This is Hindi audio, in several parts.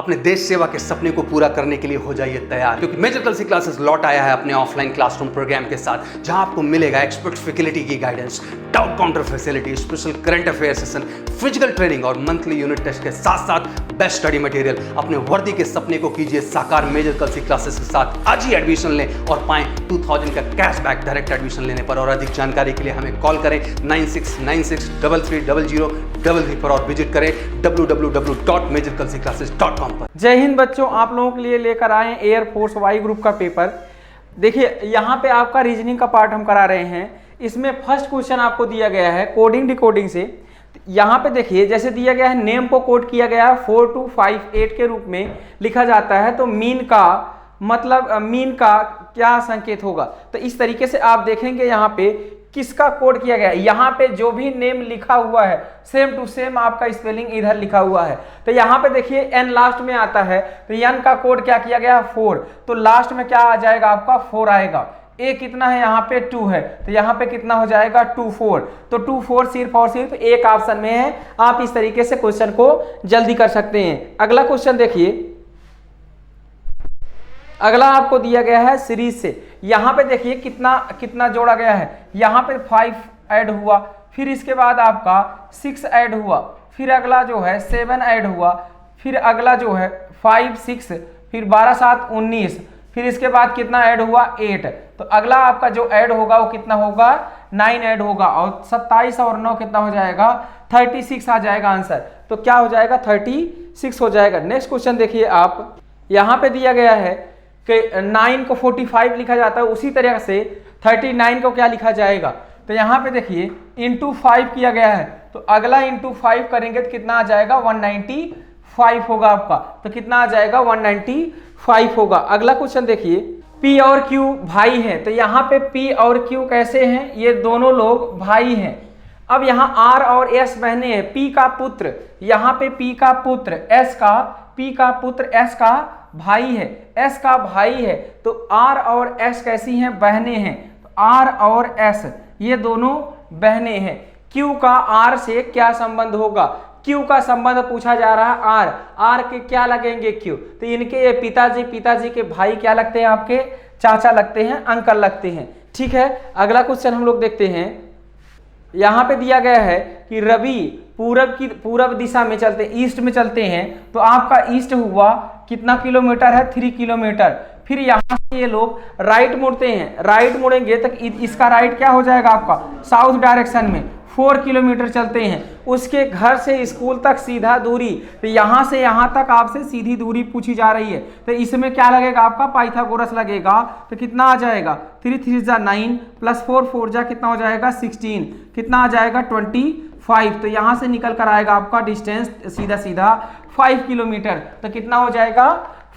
अपने देश सेवा के सपने को पूरा करने के लिए हो जाइए तैयार, क्योंकि मेजर कलसी क्लासेस लौट आया है अपने ऑफलाइन क्लासरूम प्रोग्राम के साथ, जहां आपको मिलेगा एक्सपर्ट फैकल्टी की guidance, doubt counter facility, special current affair session, physical training और मंथली यूनिट टेस्ट के साथ साथ बेस्ट स्टडी मटेरियल। अपने वर्दी के सपने को कीजिए साकार मेजर कलसी क्लासेस के साथ। आज ही एडमिशन लें और पाएं 2000 का कैशबैक डायरेक्ट एडमिशन लेने पर। और अधिक जानकारी के लिए हमें कॉल करें 9696333333 पर और विजिट करें www.majorkalsiclasses.com। जय हिंद बच्चों, आप लोगों के लिए लेकर आए एयरफोर्स वाई ग्रुप का पेपर। देखिए यहाँ पे आपका रीजनिंग का पार्ट हम करा रहे हैं। इसमें फर्स्ट क्वेश्चन आपको दिया गया है कोडिंग डिकोडिंग से। यहाँ पे देखिए जैसे दिया गया है, नेम को कोड किया गया है 4258 के रूप में लिखा जाता है, तो मीन का मतलब मीन का क्या संकेत होगा। तो इस तरीके से आप देखेंगे यहाँ पे किसका कोड किया गया है। यहाँ पे जो भी नेम लिखा हुआ है सेम टू सेम आपका स्पेलिंग इधर लिखा हुआ है। तो यहाँ पे देखिए एन लास्ट में आता है, तो एन का कोड क्या किया गया है 4, तो लास्ट में क्या आ जाएगा आपका 4 आएगा। ए कितना है यहाँ पे 2 है, तो यहाँ पे कितना हो जाएगा 24, तो 24 सिर्फ और सिर्फ एक ऑप्शन में है। आप इस तरीके से क्वेश्चन को जल्दी कर सकते हैं। अगला क्वेश्चन देखिए, अगला आपको दिया गया है सीरीज से। यहाँ पे देखिए कितना कितना जोड़ा गया है। यहाँ पे 5 ऐड हुआ, फिर इसके बाद आपका 6 ऐड हुआ, फिर अगला जो है 7 ऐड हुआ, फिर अगला जो है 5 6, फिर 12 7 19, फिर इसके बाद कितना ऐड हुआ 8। तो अगला आपका जो ऐड होगा वो कितना होगा 9 ऐड होगा, और 27 और 9 कितना हो जाएगा 36 आ जाएगा आंसर। तो क्या हो जाएगा 36 हो जाएगा। नेक्स्ट क्वेश्चन देखिए आप, यहाँ पे दिया गया है कि 9 को 45 लिखा जाता है, उसी तरह से 39 को क्या लिखा जाएगा। तो यहाँ पे देखिए इंटू 5 किया गया है, तो अगला इंटू 5 करेंगे तो कितना आ जाएगा 195 होगा आपका। तो कितना आ जाएगा 195 होगा। अगला क्वेश्चन देखिए, P और Q भाई हैं, तो यहाँ पे P और Q कैसे हैं, ये दोनों लोग भाई हैं। अब यहाँ R और S बहने हैं, P का पुत्र, यहाँ पे P का पुत्र P का पुत्र S का भाई है, S का भाई है, तो R और S कैसी हैं, बहने हैं। तो R और S ये दोनों बहने हैं। Q का R से क्या संबंध होगा, Q का संबंध पूछा जा रहा है R के क्या लगेंगे Q, तो इनके ये पिताजी के भाई क्या लगते हैं, आपके चाचा लगते हैं, अंकल लगते हैं। ठीक है, अगला क्वेश्चन हम लोग देखते हैं। यहाँ पे दिया गया है कि रवि पूरब दिशा में चलते, ईस्ट में चलते हैं, तो आपका ईस्ट हुआ कितना किलोमीटर है 3 किलोमीटर। फिर यहाँ से ये लोग राइट मुड़ते हैं, राइट मुड़ेंगे तक इसका राइट क्या हो जाएगा आपका साउथ डायरेक्शन में 4 किलोमीटर चलते हैं। उसके घर से स्कूल तक सीधा दूरी, तो यहाँ से यहाँ तक आपसे सीधी दूरी पूछी जा रही है, तो इसमें क्या लगेगा आपका पाइथागोरस लगेगा। तो कितना आ जाएगा 3 3 जा 9 प्लस 4 4 जा कितना हो जाएगा 16, कितना आ जाएगा 25। तो यहाँ से निकल कर आएगा आपका डिस्टेंस सीधा 5 किलोमीटर, तो कितना हो जाएगा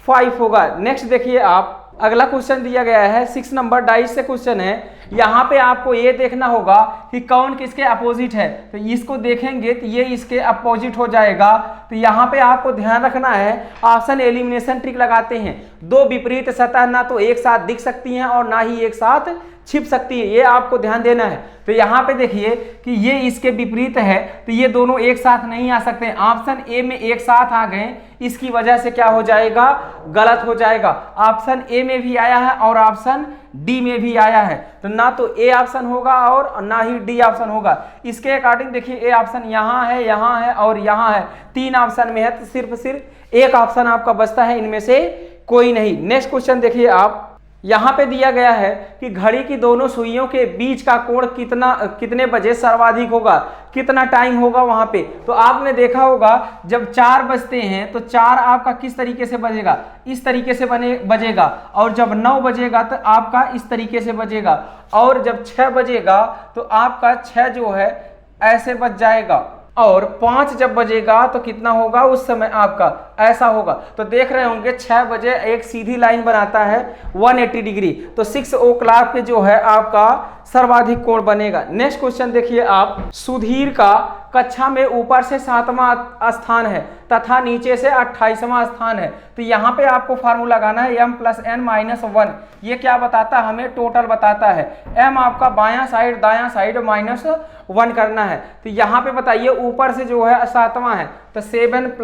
5 होगा। नेक्स्ट देखिए आप, अगला क्वेश्चन दिया गया है 6 नंबर डाइस से क्वेश्चन है। यहाँ पे आपको ये देखना होगा कि कौन किसके अपोजिट है, तो इसको देखेंगे तो ये इसके अपोजिट हो जाएगा। तो यहाँ पे आपको ध्यान रखना है, ऑप्शन एलिमिनेशन ट्रिक लगाते हैं। दो विपरीत सतह ना तो एक साथ दिख सकती हैं और ना ही एक साथ छिप सकती है, ये आपको ध्यान देना है। तो यहाँ पे देखिए कि ये इसके विपरीत है, तो ये दोनों एक साथ नहीं आ सकते। ऑप्शन ए में एक साथ आ गए, इसकी वजह से क्या हो जाएगा गलत हो जाएगा। ऑप्शन ए में भी आया है और ऑप्शन डी में भी आया है, तो ना तो ए ऑप्शन होगा और ना ही डी ऑप्शन होगा। इसके अकॉर्डिंग देखिए ए ऑप्शन यहाँ है और यहाँ है, 3 ऑप्शन में है, तो सिर्फ एक ऑप्शन आपका बचता है, इनमें से कोई नहीं। नेक्स्ट क्वेश्चन देखिए आप, यहाँ पे दिया गया है कि घड़ी की दोनों सुइयों के बीच का कोण कितने बजे सर्वाधिक होगा, कितना टाइम होगा वहां पे। तो आपने देखा होगा जब 4 बजते हैं तो 4 आपका किस तरीके से बजेगा, इस तरीके से बजेगा, और जब 9 बजेगा तो आपका इस तरीके से बजेगा, और जब 6 बजेगा तो आपका 6 जो है ऐसे बज जाएगा, और 5 जब बजेगा तो कितना होगा उस समय आपका ऐसा होगा। तो देख रहे होंगे 6 बजे एक सीधी लाइन बनाता है 180 डिग्री, तो 6 o'clock पे जो है आपका सर्वाधिक कोण बनेगा। नेक्स्ट क्वेश्चन देखिए आप, सुधीर का कक्षा में ऊपर से 7वां स्थान है तथा नीचे से 28वां स्थान है, तो यहाँ पे आपको फार्मूला लगाना है m+n-1। ये क्या बताता है हमें, टोटल बताता है। m आपका बायां साइड दायां साइड -1 करना है, तो यहाँ पे बताइए ऊपर से जो है 7वां है, तो 7 +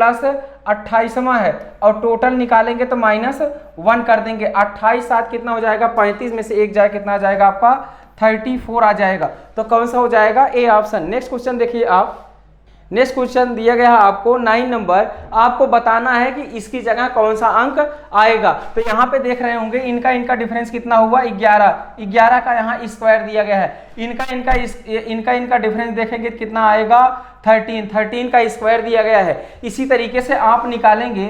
28वां है और टोटल निकालेंगे तो -1 कर देंगे। 28 7 कितना हो जाएगा, 35 में से 1 जाए कितना आ जाएगा आपका 34 आ जाएगा। तो कौन सा हो जाएगा, ए ऑप्शन। नेक्स्ट क्वेश्चन देखिए आप, नेक्स्ट क्वेश्चन दिया गया है आपको 9 नंबर, आपको बताना है कि इसकी जगह कौन सा अंक आएगा। तो यहाँ पे देख रहे होंगे इनका डिफरेंस कितना हुआ 11 का यहाँ स्क्वायर दिया गया है, इनका डिफरेंस देखेंगे कितना आएगा 13 का स्क्वायर दिया गया है। इसी तरीके से आप निकालेंगे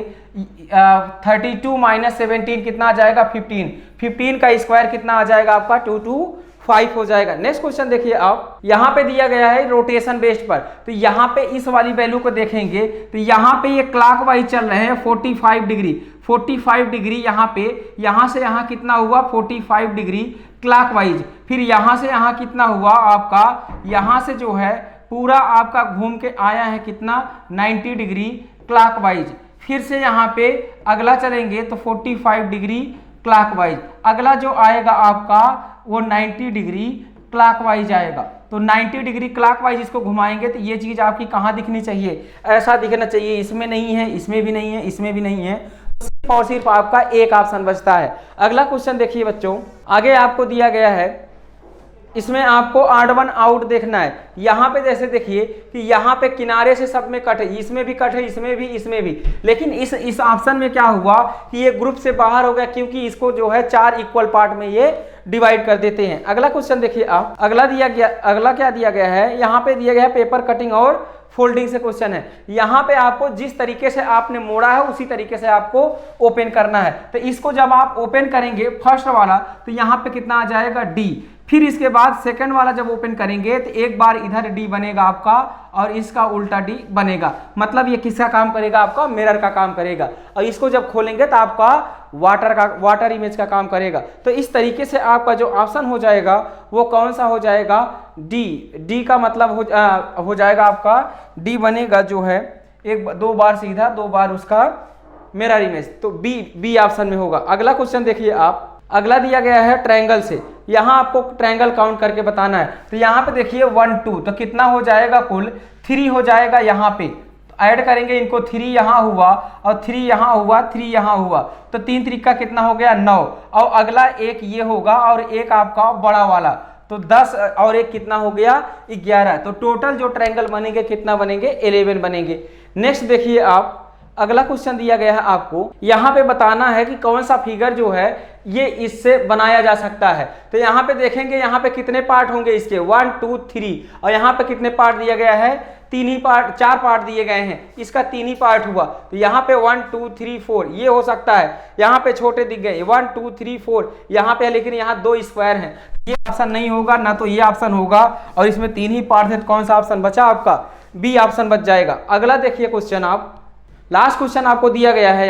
32 - 17 कितना आ जाएगा 15 का स्क्वायर कितना आ जाएगा आपका 225 हो जाएगा। नेक्स्ट क्वेश्चन देखिए आप, यहाँ पे दिया गया है रोटेशन बेस्ड पर, तो यहाँ पे इस वाली वैल्यू को देखेंगे तो यहाँ पे ये क्लॉकवाइज चल रहे हैं 45 डिग्री यहाँ पे, यहाँ से यहाँ कितना हुआ 45 डिग्री क्लॉकवाइज, फिर यहाँ से यहाँ कितना हुआ आपका, यहाँ से जो है पूरा आपका घूम के आया है कितना 90 डिग्री क्लॉकवाइज, फिर से यहाँ पे अगला चलेंगे तो 45 डिग्री क्लॉकवाइज, अगला जो आएगा आपका वो 90 डिग्री क्लॉकवाइज आएगा। तो 90 डिग्री क्लॉकवाइज इसको घुमाएंगे तो ये चीज आपकी कहाँ दिखनी चाहिए, ऐसा दिखना चाहिए, इसमें नहीं है, इसमें भी नहीं है, इसमें भी नहीं है, तो सिर्फ और सिर्फ आपका एक ऑप्शन बचता है। अगला क्वेश्चन देखिए बच्चों, आगे आपको दिया गया है, इसमें आपको ऑड वन आउट देखना है। यहाँ पे जैसे देखिए कि यहाँ पे किनारे से सब में कट है, इसमें भी कट है, इसमें भी, लेकिन इस ऑप्शन में क्या हुआ कि ये ग्रुप से बाहर हो गया, क्योंकि इसको जो है 4 इक्वल पार्ट में ये डिवाइड कर देते हैं। अगला क्वेश्चन देखिए आप, अगला क्या दिया गया है, यहाँ पे दिया गया है पेपर कटिंग और फोल्डिंग से क्वेश्चन है। यहाँ पे आपको जिस तरीके से आपने मोड़ा है उसी तरीके से आपको ओपन करना है। तो इसको जब आप ओपन करेंगे फर्स्ट वाला तो यहाँ पे कितना आ जाएगा D, फिर इसके बाद सेकंड वाला जब ओपन करेंगे तो एक बार इधर D बनेगा आपका और इसका उल्टा D बनेगा, मतलब ये किसका काम करेगा आपका मिरर का काम करेगा, और इसको जब खोलेंगे तो आपका वाटर इमेज का काम करेगा। तो इस तरीके से आपका जो ऑप्शन हो जाएगा वो कौन सा हो जाएगा D का मतलब हो जाएगा आपका D बनेगा जो है 2 बार सीधा 2 बार उसका मिरर इमेज, तो बी ऑप्शन में होगा। अगला क्वेश्चन देखिए आप, अगला दिया गया है ट्रायंगल से, यहाँ आपको ट्रायंगल काउंट करके बताना है। तो यहाँ पे देखिए 1 2 तो कितना हो जाएगा कुल 3 हो जाएगा, यहाँ पे ऐड करेंगे इनको, 3 यहाँ हुआ और 3 यहाँ हुआ, 3 यहाँ हुआ, तो 3 3 का कितना हो गया 9, और अगला एक ये होगा और एक आपका बड़ा वाला, तो 10 और एक कितना हो गया 11, तो टोटल जो ट्रायंगल बनेंगे कितना बनेंगे 11 बनेंगे। नेक्स्ट देखिए आप, अगला क्वेश्चन दिया गया है आपको, यहाँ पे बताना है कि कौन सा फिगर जो है ये इससे बनाया जा सकता है। तो यहाँ पे देखेंगे यहाँ पे कितने पार्ट होंगे इसके 1 2 3, और यहाँ पे कितने पार्ट दिया गया है 4 पार्ट दिए गए हैं, इसका 3 ही पार्ट हुआ। तो यहाँ पे 1 2 3 4 ये हो सकता है, यहाँ पे छोटे दिख गए 1 2 3 4 यहाँ पे, लेकिन यहाँ 2 स्क्वायर हैं, ये ऑप्शन नहीं होगा ना, तो ये ऑप्शन होगा, और इसमें 3 ही पार्ट है, तो कौन सा ऑप्शन बचा आपका बी ऑप्शन बच जाएगा। अगला देखिए क्वेश्चन आप, लास्ट क्वेश्चन आपको दिया गया है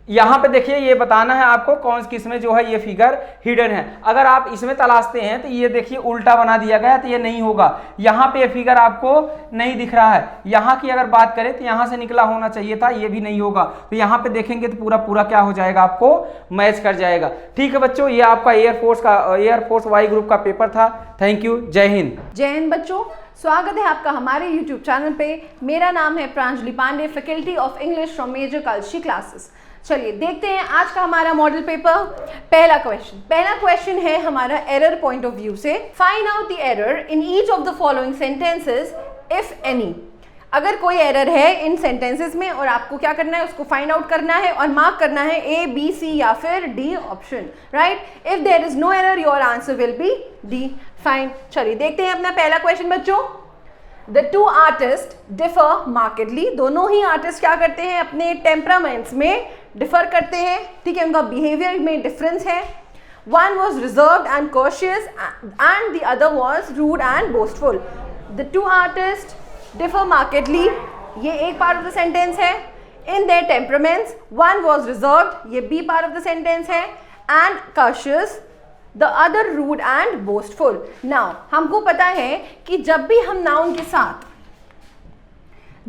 यहाँ पे देखिए ये बताना है आपको कौन किसमें जो है ये फिगर हिडन है। अगर आप इसमें तलाशते हैं तो ये देखिए उल्टा बना दिया गया, तो ये नहीं होगा, यहाँ पे ये फिगर आपको नहीं दिख रहा है। यहाँ की अगर बात करें तो यहाँ से निकला होना चाहिए था, ये भी नहीं होगा, तो यहाँ पे देखेंगे तो पूरा क्या हो जाएगा आपको मैच कर जाएगा। ठीक है बच्चों, ये आपका एयरफोर्स वाई ग्रुप का पेपर था। थैंक यू, जय हिंद। जय हिंद बच्चों, स्वागत है आपका हमारे YouTube चैनल पे। मेरा नाम है Pranjali Pandey, faculty of English from major Kalshi classes. चलिए देखते हैं आज का हमारा मॉडल पेपर। पहला क्वेश्चन है हमारा एरर पॉइंट ऑफ व्यू से। Find out the error in each of the following sentences if any. अगर कोई एरर है इन सेंटेंसेस में और आपको क्या करना है, उसको फाइंड आउट करना है और मार्क करना है A, B, C या फिर D option, right. If there is no error your answer will be D। Fine, चलिए देखते हैं अपना पहला क्वेश्चन बच्चों। The two artists differ markedly। दोनों ही आर्टिस्ट क्या करते हैं, अपने टेम्परामेंट्स में डिफर करते हैं, ठीक है, उनका बिहेवियर में डिफरेंस है। One was reserved and cautious and the other was rude and boastful। The two artists differ markedly, ये एक पार्ट ऑफ द सेंटेंस है। In their temperaments, one was reserved, ये B part of the sentence है, and cautious, the other rude and boastful। Now हमको पता है कि जब भी हम नाउन के साथ,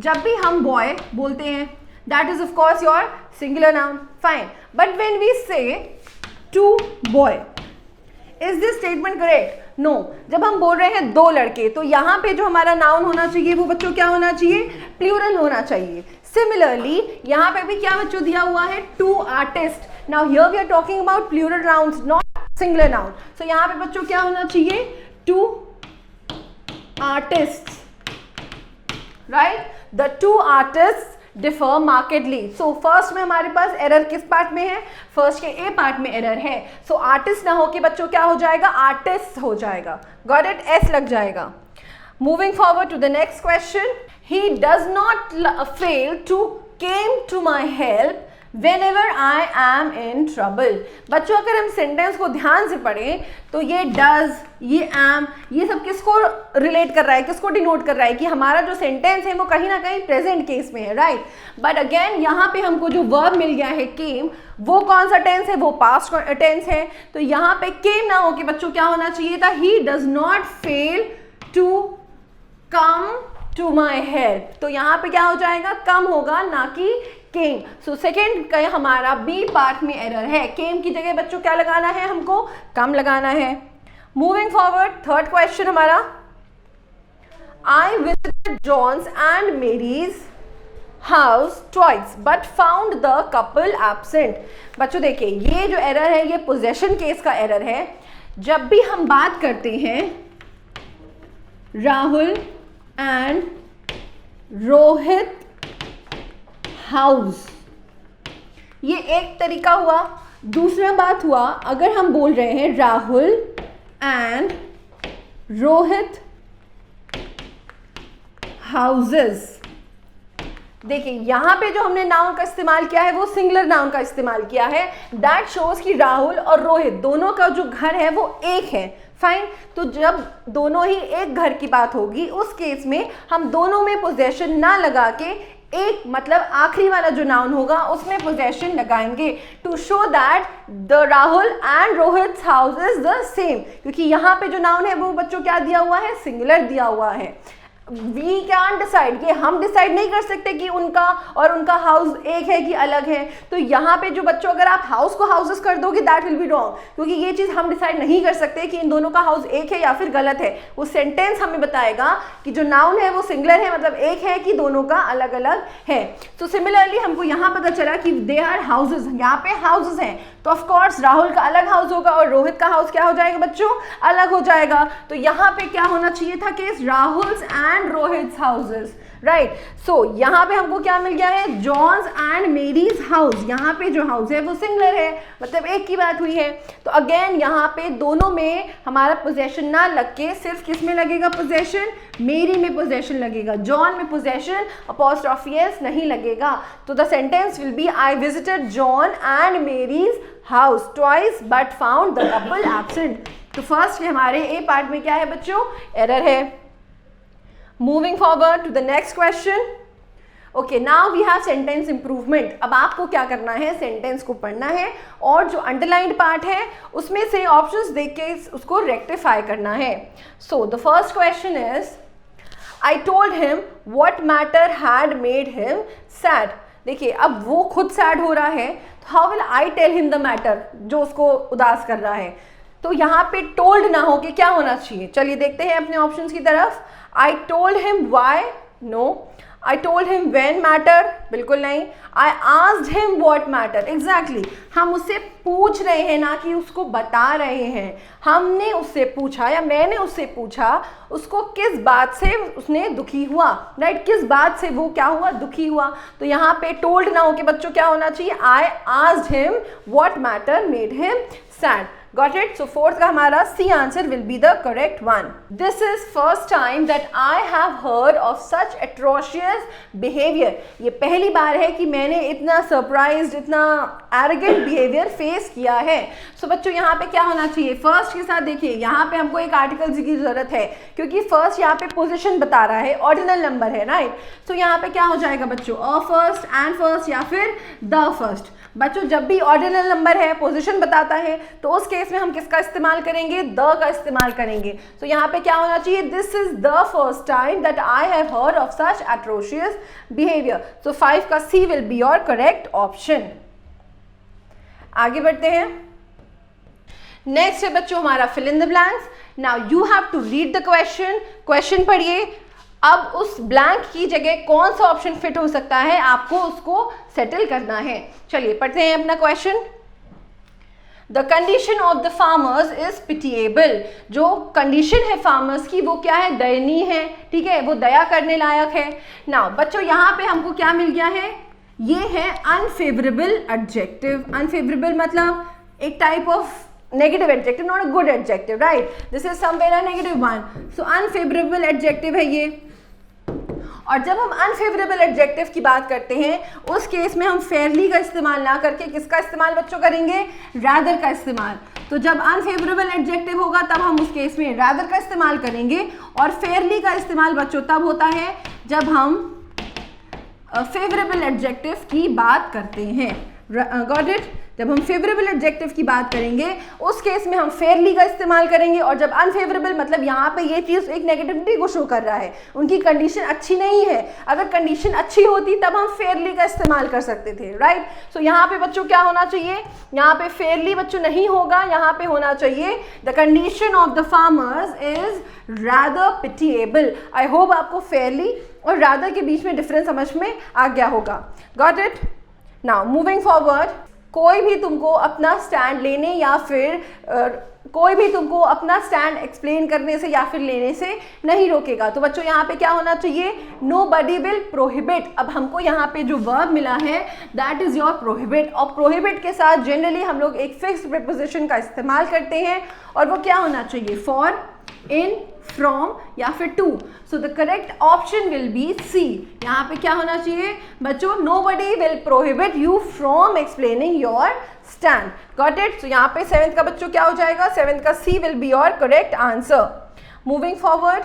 जब भी हम बॉय बोलते हैं, that is of course your singular noun, fine, but when we say to boy, is this statement correct? No। जब हम बोल रहे हैं 2 लड़के, तो यहाँ पे जो हमारा नाउन होना चाहिए वो बच्चों क्या होना चाहिए, प्लूरल होना चाहिए। सिमिलरली यहाँ पे भी क्या बच्चों दिया हुआ है, 2 artist. Now here we are talking about plural nouns, not singular noun. So यहाँ पे बच्चों क्या होना चाहिए, 2 artist, right. The 2 artist differ markedly. So first में हमारे पास एरर किस पार्ट में है, फर्स्ट के ए पार्ट में एरर है। सो आर्टिस्ट ना हो के बच्चों क्या हो जाएगा, आर्टिस्ट हो जाएगा। गॉट इट, एस लग जाएगा। Moving forward to the next question, he does not fail to came to my help whenever I am in trouble। बच्चों अगर हम सेंटेंस को ध्यान से पढ़ें तो ये does, ये am, ये सब किसको रिलेट कर रहा है, किसको डिनोट कर रहा है कि हमारा जो सेंटेंस है वो कहीं ना कहीं प्रेजेंट केस में है, राइट। बट अगेन यहाँ पे हमको जो वर्ब मिल गया है came, वो कौन सा टेंस है, वो पास्ट टेंस है। तो यहाँ पे came ना हो कि बच्चों क्या होना चाहिए था, he does not fail to come to my help। तो यहाँ पे क्या हो जाएगा, कम होगा ना कि केम। सो सेकेंड का हमारा बी पार्ट में एरर है, केम की जगह बच्चों क्या लगाना है, हमको कम लगाना है। मूविंग फॉरवर्ड, थर्ड क्वेश्चन हमारा, I visited John's and Mary's house twice but found the couple absent. बच्चों देखिए ये जो एरर है ये पोजेशन केस का एरर है। जब भी हम बात करते हैं राहुल एंड रोहित हाउस, ये एक तरीका हुआ। दूसरा बात हुआ अगर हम बोल रहे हैं राहुल एंड रोहित हाउसेस। देखिए यहाँ पे जो हमने नाउन का इस्तेमाल किया है वो सिंगुलर नाउन का इस्तेमाल किया है। दैट शोज कि राहुल और रोहित दोनों का जो घर है वो एक है, फाइन। तो जब दोनों ही एक घर की बात होगी उस केस में हम दोनों में पोजेशन ना लगा के एक मतलब आखिरी वाला जो नाउन होगा उसमें पोजेशन लगाएंगे to show that the Rahul and Rohit house is the same. क्योंकि यहाँ पे जो नाउन है वो बच्चों क्या दिया हुआ है, सिंगुलर दिया हुआ है। वी कैन डिसाइड, ये हम डिसाइड नहीं कर सकते कि उनका और उनका हाउस एक है कि अलग है। तो यहाँ पे जो बच्चों अगर आप हाउस को हाउसेस कर दोगे दैट विल बी रॉन्ग, क्योंकि ये चीज़ हम डिसाइड नहीं कर सकते कि इन दोनों का हाउस एक है या फिर गलत है। वो सेंटेंस हमें बताएगा कि जो नाउन है वो सिंगुलर है, मतलब एक है कि दोनों का अलग अलग है। तो सिमिलरली हमको यहाँ पता चला कि दे आर हाउसेज, यहाँ पे हाउसेज हैं तो ऑफ कोर्स राहुल का अलग हाउस होगा और रोहित का हाउस क्या हो जाएगा बच्चों, अलग हो जाएगा। तो यहाँ पे क्या होना चाहिए था case, Rahul's and Rohit houses, right. So यहाँ पे हमको क्या मिल गया है, जॉन्स एंड मेरीज हाउस। यहाँ पे जो हाउस है वो सिंगुलर है, मतलब एक की बात हुई है। तो अगेन यहाँ पे दोनों में हमारा पोजेशन ना लग के सिर्फ किस में लगेगा पोजेशन, मेरी में पोजेशन लगेगा, जॉन में पोजेशन अपॉस्ट्रोफी एस नहीं लगेगा। तो the sentence will be I visited John and Mary's house twice but found the couple absent. तो फर्स्ट हमारे ए पार्ट में क्या है बच्चों, एरर है। Moving forward to the next question. Okay, now we have sentence improvement. अब आपको क्या करना है, सेंटेंस को पढ़ना है और जो अंडरलाइंड पार्ट है उसमें से ऑप्शंस देख के उसको रेक्टिफाई करना है। So the first question is, I told him what matter had made him sad. देखिए अब वो खुद सैड हो रहा है तो how will I tell him the matter, जो उसको उदास कर रहा है। तो यहाँ पे टोल्ड ना हो के क्या होना चाहिए, चलिए देखते हैं अपने ऑप्शंस की तरफ। I told him why, no. I told him when matter, बिल्कुल नहीं। I asked him what matter, exactly। हम उससे पूछ रहे हैं ना कि उसको बता रहे हैं। हमने उससे पूछा या मैंने उससे पूछा उसको किस बात से उसने दुखी हुआ, राइट, किस बात से वो क्या हुआ, दुखी हुआ। तो यहाँ पे टोल्ड ना हो के बच्चों क्या होना चाहिए, I asked him what matter made him sad। Got it? So fourth का हमारा C answer will be the correct one. This is first time that I have heard of such atrocious behavior. ये पहली बार है कि मैंने इतना surprised, इतना arrogant behavior face किया है। So बच्चों यहाँ पे क्या होना चाहिए, first के साथ देखिए यहाँ पे हमको एक article की जरूरत है क्योंकि first यहाँ पे position बता रहा है, ordinal number है, right? So यहाँ पे क्या हो जाएगा बच्चों, a first, and first या फिर the first। बच्चों जब भी ऑर्डिनल नंबर है, पोजीशन बताता है, तो उस केस में हम किसका इस्तेमाल करेंगे, द का इस्तेमाल करेंगे। तो यहाँ पे क्या होना चाहिए, this is the first time that I have heard of such atrocious behaviour. So 5 का C will be your correct option. आगे बढ़ते हैं। नेक्स्ट है बच्चों हमारा fill in the blanks. Now you have to read the question. Question पढ़िए, अब उस ब्लैंक की जगह कौन सा ऑप्शन फिट हो सकता है, आपको उसको सेटल करना है। चलिए पढ़ते हैं अपना question. The condition of the farmers is pitiable. जो कंडीशन है फार्मर्स की वो क्या है, दयनीय है, ठीक है, वो दया करने लायक है। नाउ बच्चों यहाँ पे हमको क्या मिल गया है, ये है अनफेवरेबल एडजेक्टिव। अनफेवरेबल मतलब एक type of negative adjective, not a good adjective, right, this is somewhere a negative one, so unfavourable adjective है ये। और जब हम अनफेवरेबल एडजेक्टिव की बात करते हैं उस केस में हम फेयरली का इस्तेमाल ना करके किसका इस्तेमाल बच्चों करेंगे, रादर का इस्तेमाल। तो जब अनफेवरेबल एडजेक्टिव होगा तब हम उस केस में रादर का इस्तेमाल करेंगे, और फेयरली का इस्तेमाल बच्चों तब होता है जब हम फेवरेबल एडजेक्टिव की बात करते हैं। Got it? जब हम फेवरेबल एडजेक्टिव की बात करेंगे उस केस में हम फेयरली का इस्तेमाल करेंगे, और जब अनफेवरेबल मतलब यहाँ पे ये चीज़ एक नेगेटिविटी को शो कर रहा है, उनकी कंडीशन अच्छी नहीं है। अगर कंडीशन अच्छी होती तब हम फेयरली का इस्तेमाल कर सकते थे, राइट। सो यहाँ पे बच्चों क्या होना चाहिए, यहाँ पे फेयरली बच्चों नहीं होगा, यहाँ पे होना चाहिए the condition of the farmers is rather pitiable. I hope आपको फेयरली और रादर के बीच में डिफरेंस समझ में आ गया होगा। Got it? Now moving forward, कोई भी तुमको अपना स्टैंड लेने या फिर कोई भी तुमको अपना स्टैंड एक्सप्लेन करने से या फिर लेने से नहीं रोकेगा। तो बच्चों यहाँ पे क्या होना चाहिए, नोबडी विल प्रोहिबिट। अब हमको यहाँ पे जो वर्ब मिला है दैट इज योर प्रोहिबिट, और प्रोहिबिट के साथ जनरली हम लोग एक फिक्स्ड प्रीपोजिशन का इस्तेमाल करते हैं, और वो क्या होना चाहिए, फॉर, इन, फ्रॉम या फिर to. So the correct option will be C. यहाँ पे क्या होना चाहिए बच्चों, nobody will prohibit you from explaining your stand. Got it? So यहाँ पे 7th का बच्चों क्या हो जाएगा, 7th का C will be your correct answer. Moving forward,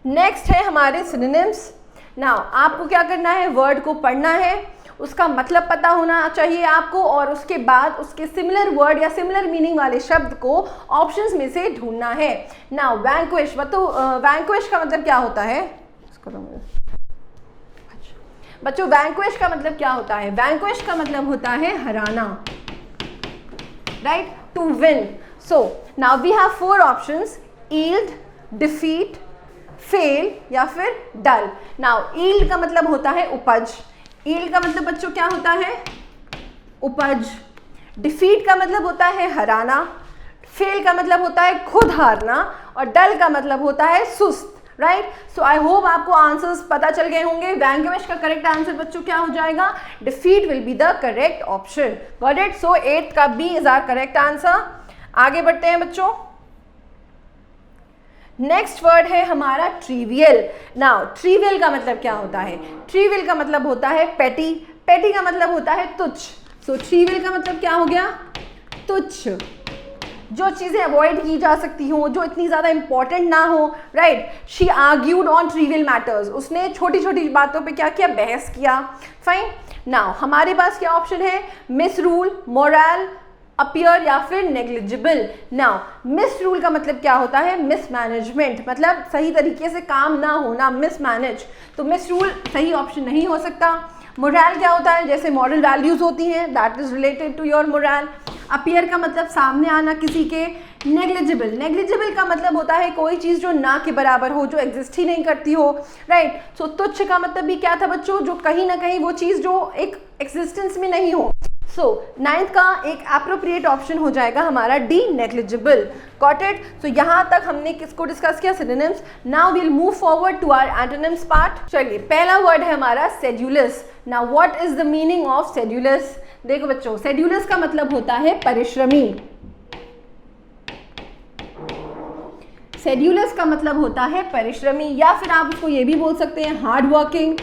next है हमारे सिनोनिम्स। नाउ आपको क्या करना है, वर्ड को पढ़ना है, उसका मतलब पता होना चाहिए आपको, और उसके बाद उसके सिमिलर वर्ड या सिमिलर मीनिंग वाले शब्द को ऑप्शंस में से ढूंढना है। नाउ वैंक्विश, तो वैंक्विश का मतलब क्या होता है, बच्चों वैंक्विश का मतलब क्या होता है, वैंक्विश का मतलब होता है हराना, right, to win. So now we have 4 options, yield, defeat, fail या फिर डल। नाउ ईल्ड का मतलब होता है उपज, ईल्ड का मतलब बच्चों क्या होता है, उपज। डिफीट का मतलब होता है हराना, फेल का मतलब होता है खुद हारना, और डल का मतलब होता है सुस्त, राइट। सो आई होप आपको आंसर्स पता चल गए होंगे। वैंक्विश का करेक्ट आंसर बच्चों क्या हो जाएगा, defeat will be the correct option. Got it? So 8th का B is our correct answer. आगे बढ़ते हैं बच्चों, नेक्स्ट वर्ड है हमारा ट्रिवियल। नाउ ट्रिवियल का मतलब क्या होता है, ट्रिवियल का मतलब होता है पेटी, पेटी का मतलब होता है तुच्छ। सो ट्रिवियल का मतलब क्या हो गया, तुच्छ, जो चीज़ें अवॉइड की जा सकती हो, जो इतनी ज़्यादा इंपॉर्टेंट ना हो, right. She argued on trivial matters, उसने छोटी छोटी बातों पे क्या किया, बहस किया, फाइन। नाउ हमारे पास क्या ऑप्शन है, मिस रूल, मोरल, अपीयर या फिर नेग्लिजिबल। नाउ मिस रूल का मतलब क्या होता है, मिस मैनेजमेंट, मतलब सही तरीके से काम ना होना, मिस मैनेज। तो मिस रूल सही ऑप्शन नहीं हो सकता। मोरल क्या होता है, जैसे मॉरल वैल्यूज होती हैं, that is related to your moral. Appear का मतलब सामने आना किसी के। नेग्लिजिबल, नेग्लिजिबल का मतलब होता है कोई चीज़ जो ना के बराबर हो, जो एग्जिस्ट ही नहीं करती हो, राइट। सो तुच्छ का मतलब भी क्या था बच्चों, जो कहीं ना कहीं वो चीज़ जो एक एग्जिस्टेंस में नहीं हो। सो 9th का एक एप्रोप्रिएट ऑप्शन हो जाएगा हमारा D, negligible. Got it? So यहाँ तक हमने किसको डिस्कस किया, synonyms. Now we'll move forward to our antonyms part. चलिए पहला वर्ड है हमारा sedulous. Now what is the meaning of sedulous. देखो बच्चों, सेड्यूलस का मतलब होता है परिश्रमी। सेड्यूलस का मतलब होता है परिश्रमी, या फिर आप उसको ये भी बोल सकते हैं hard working,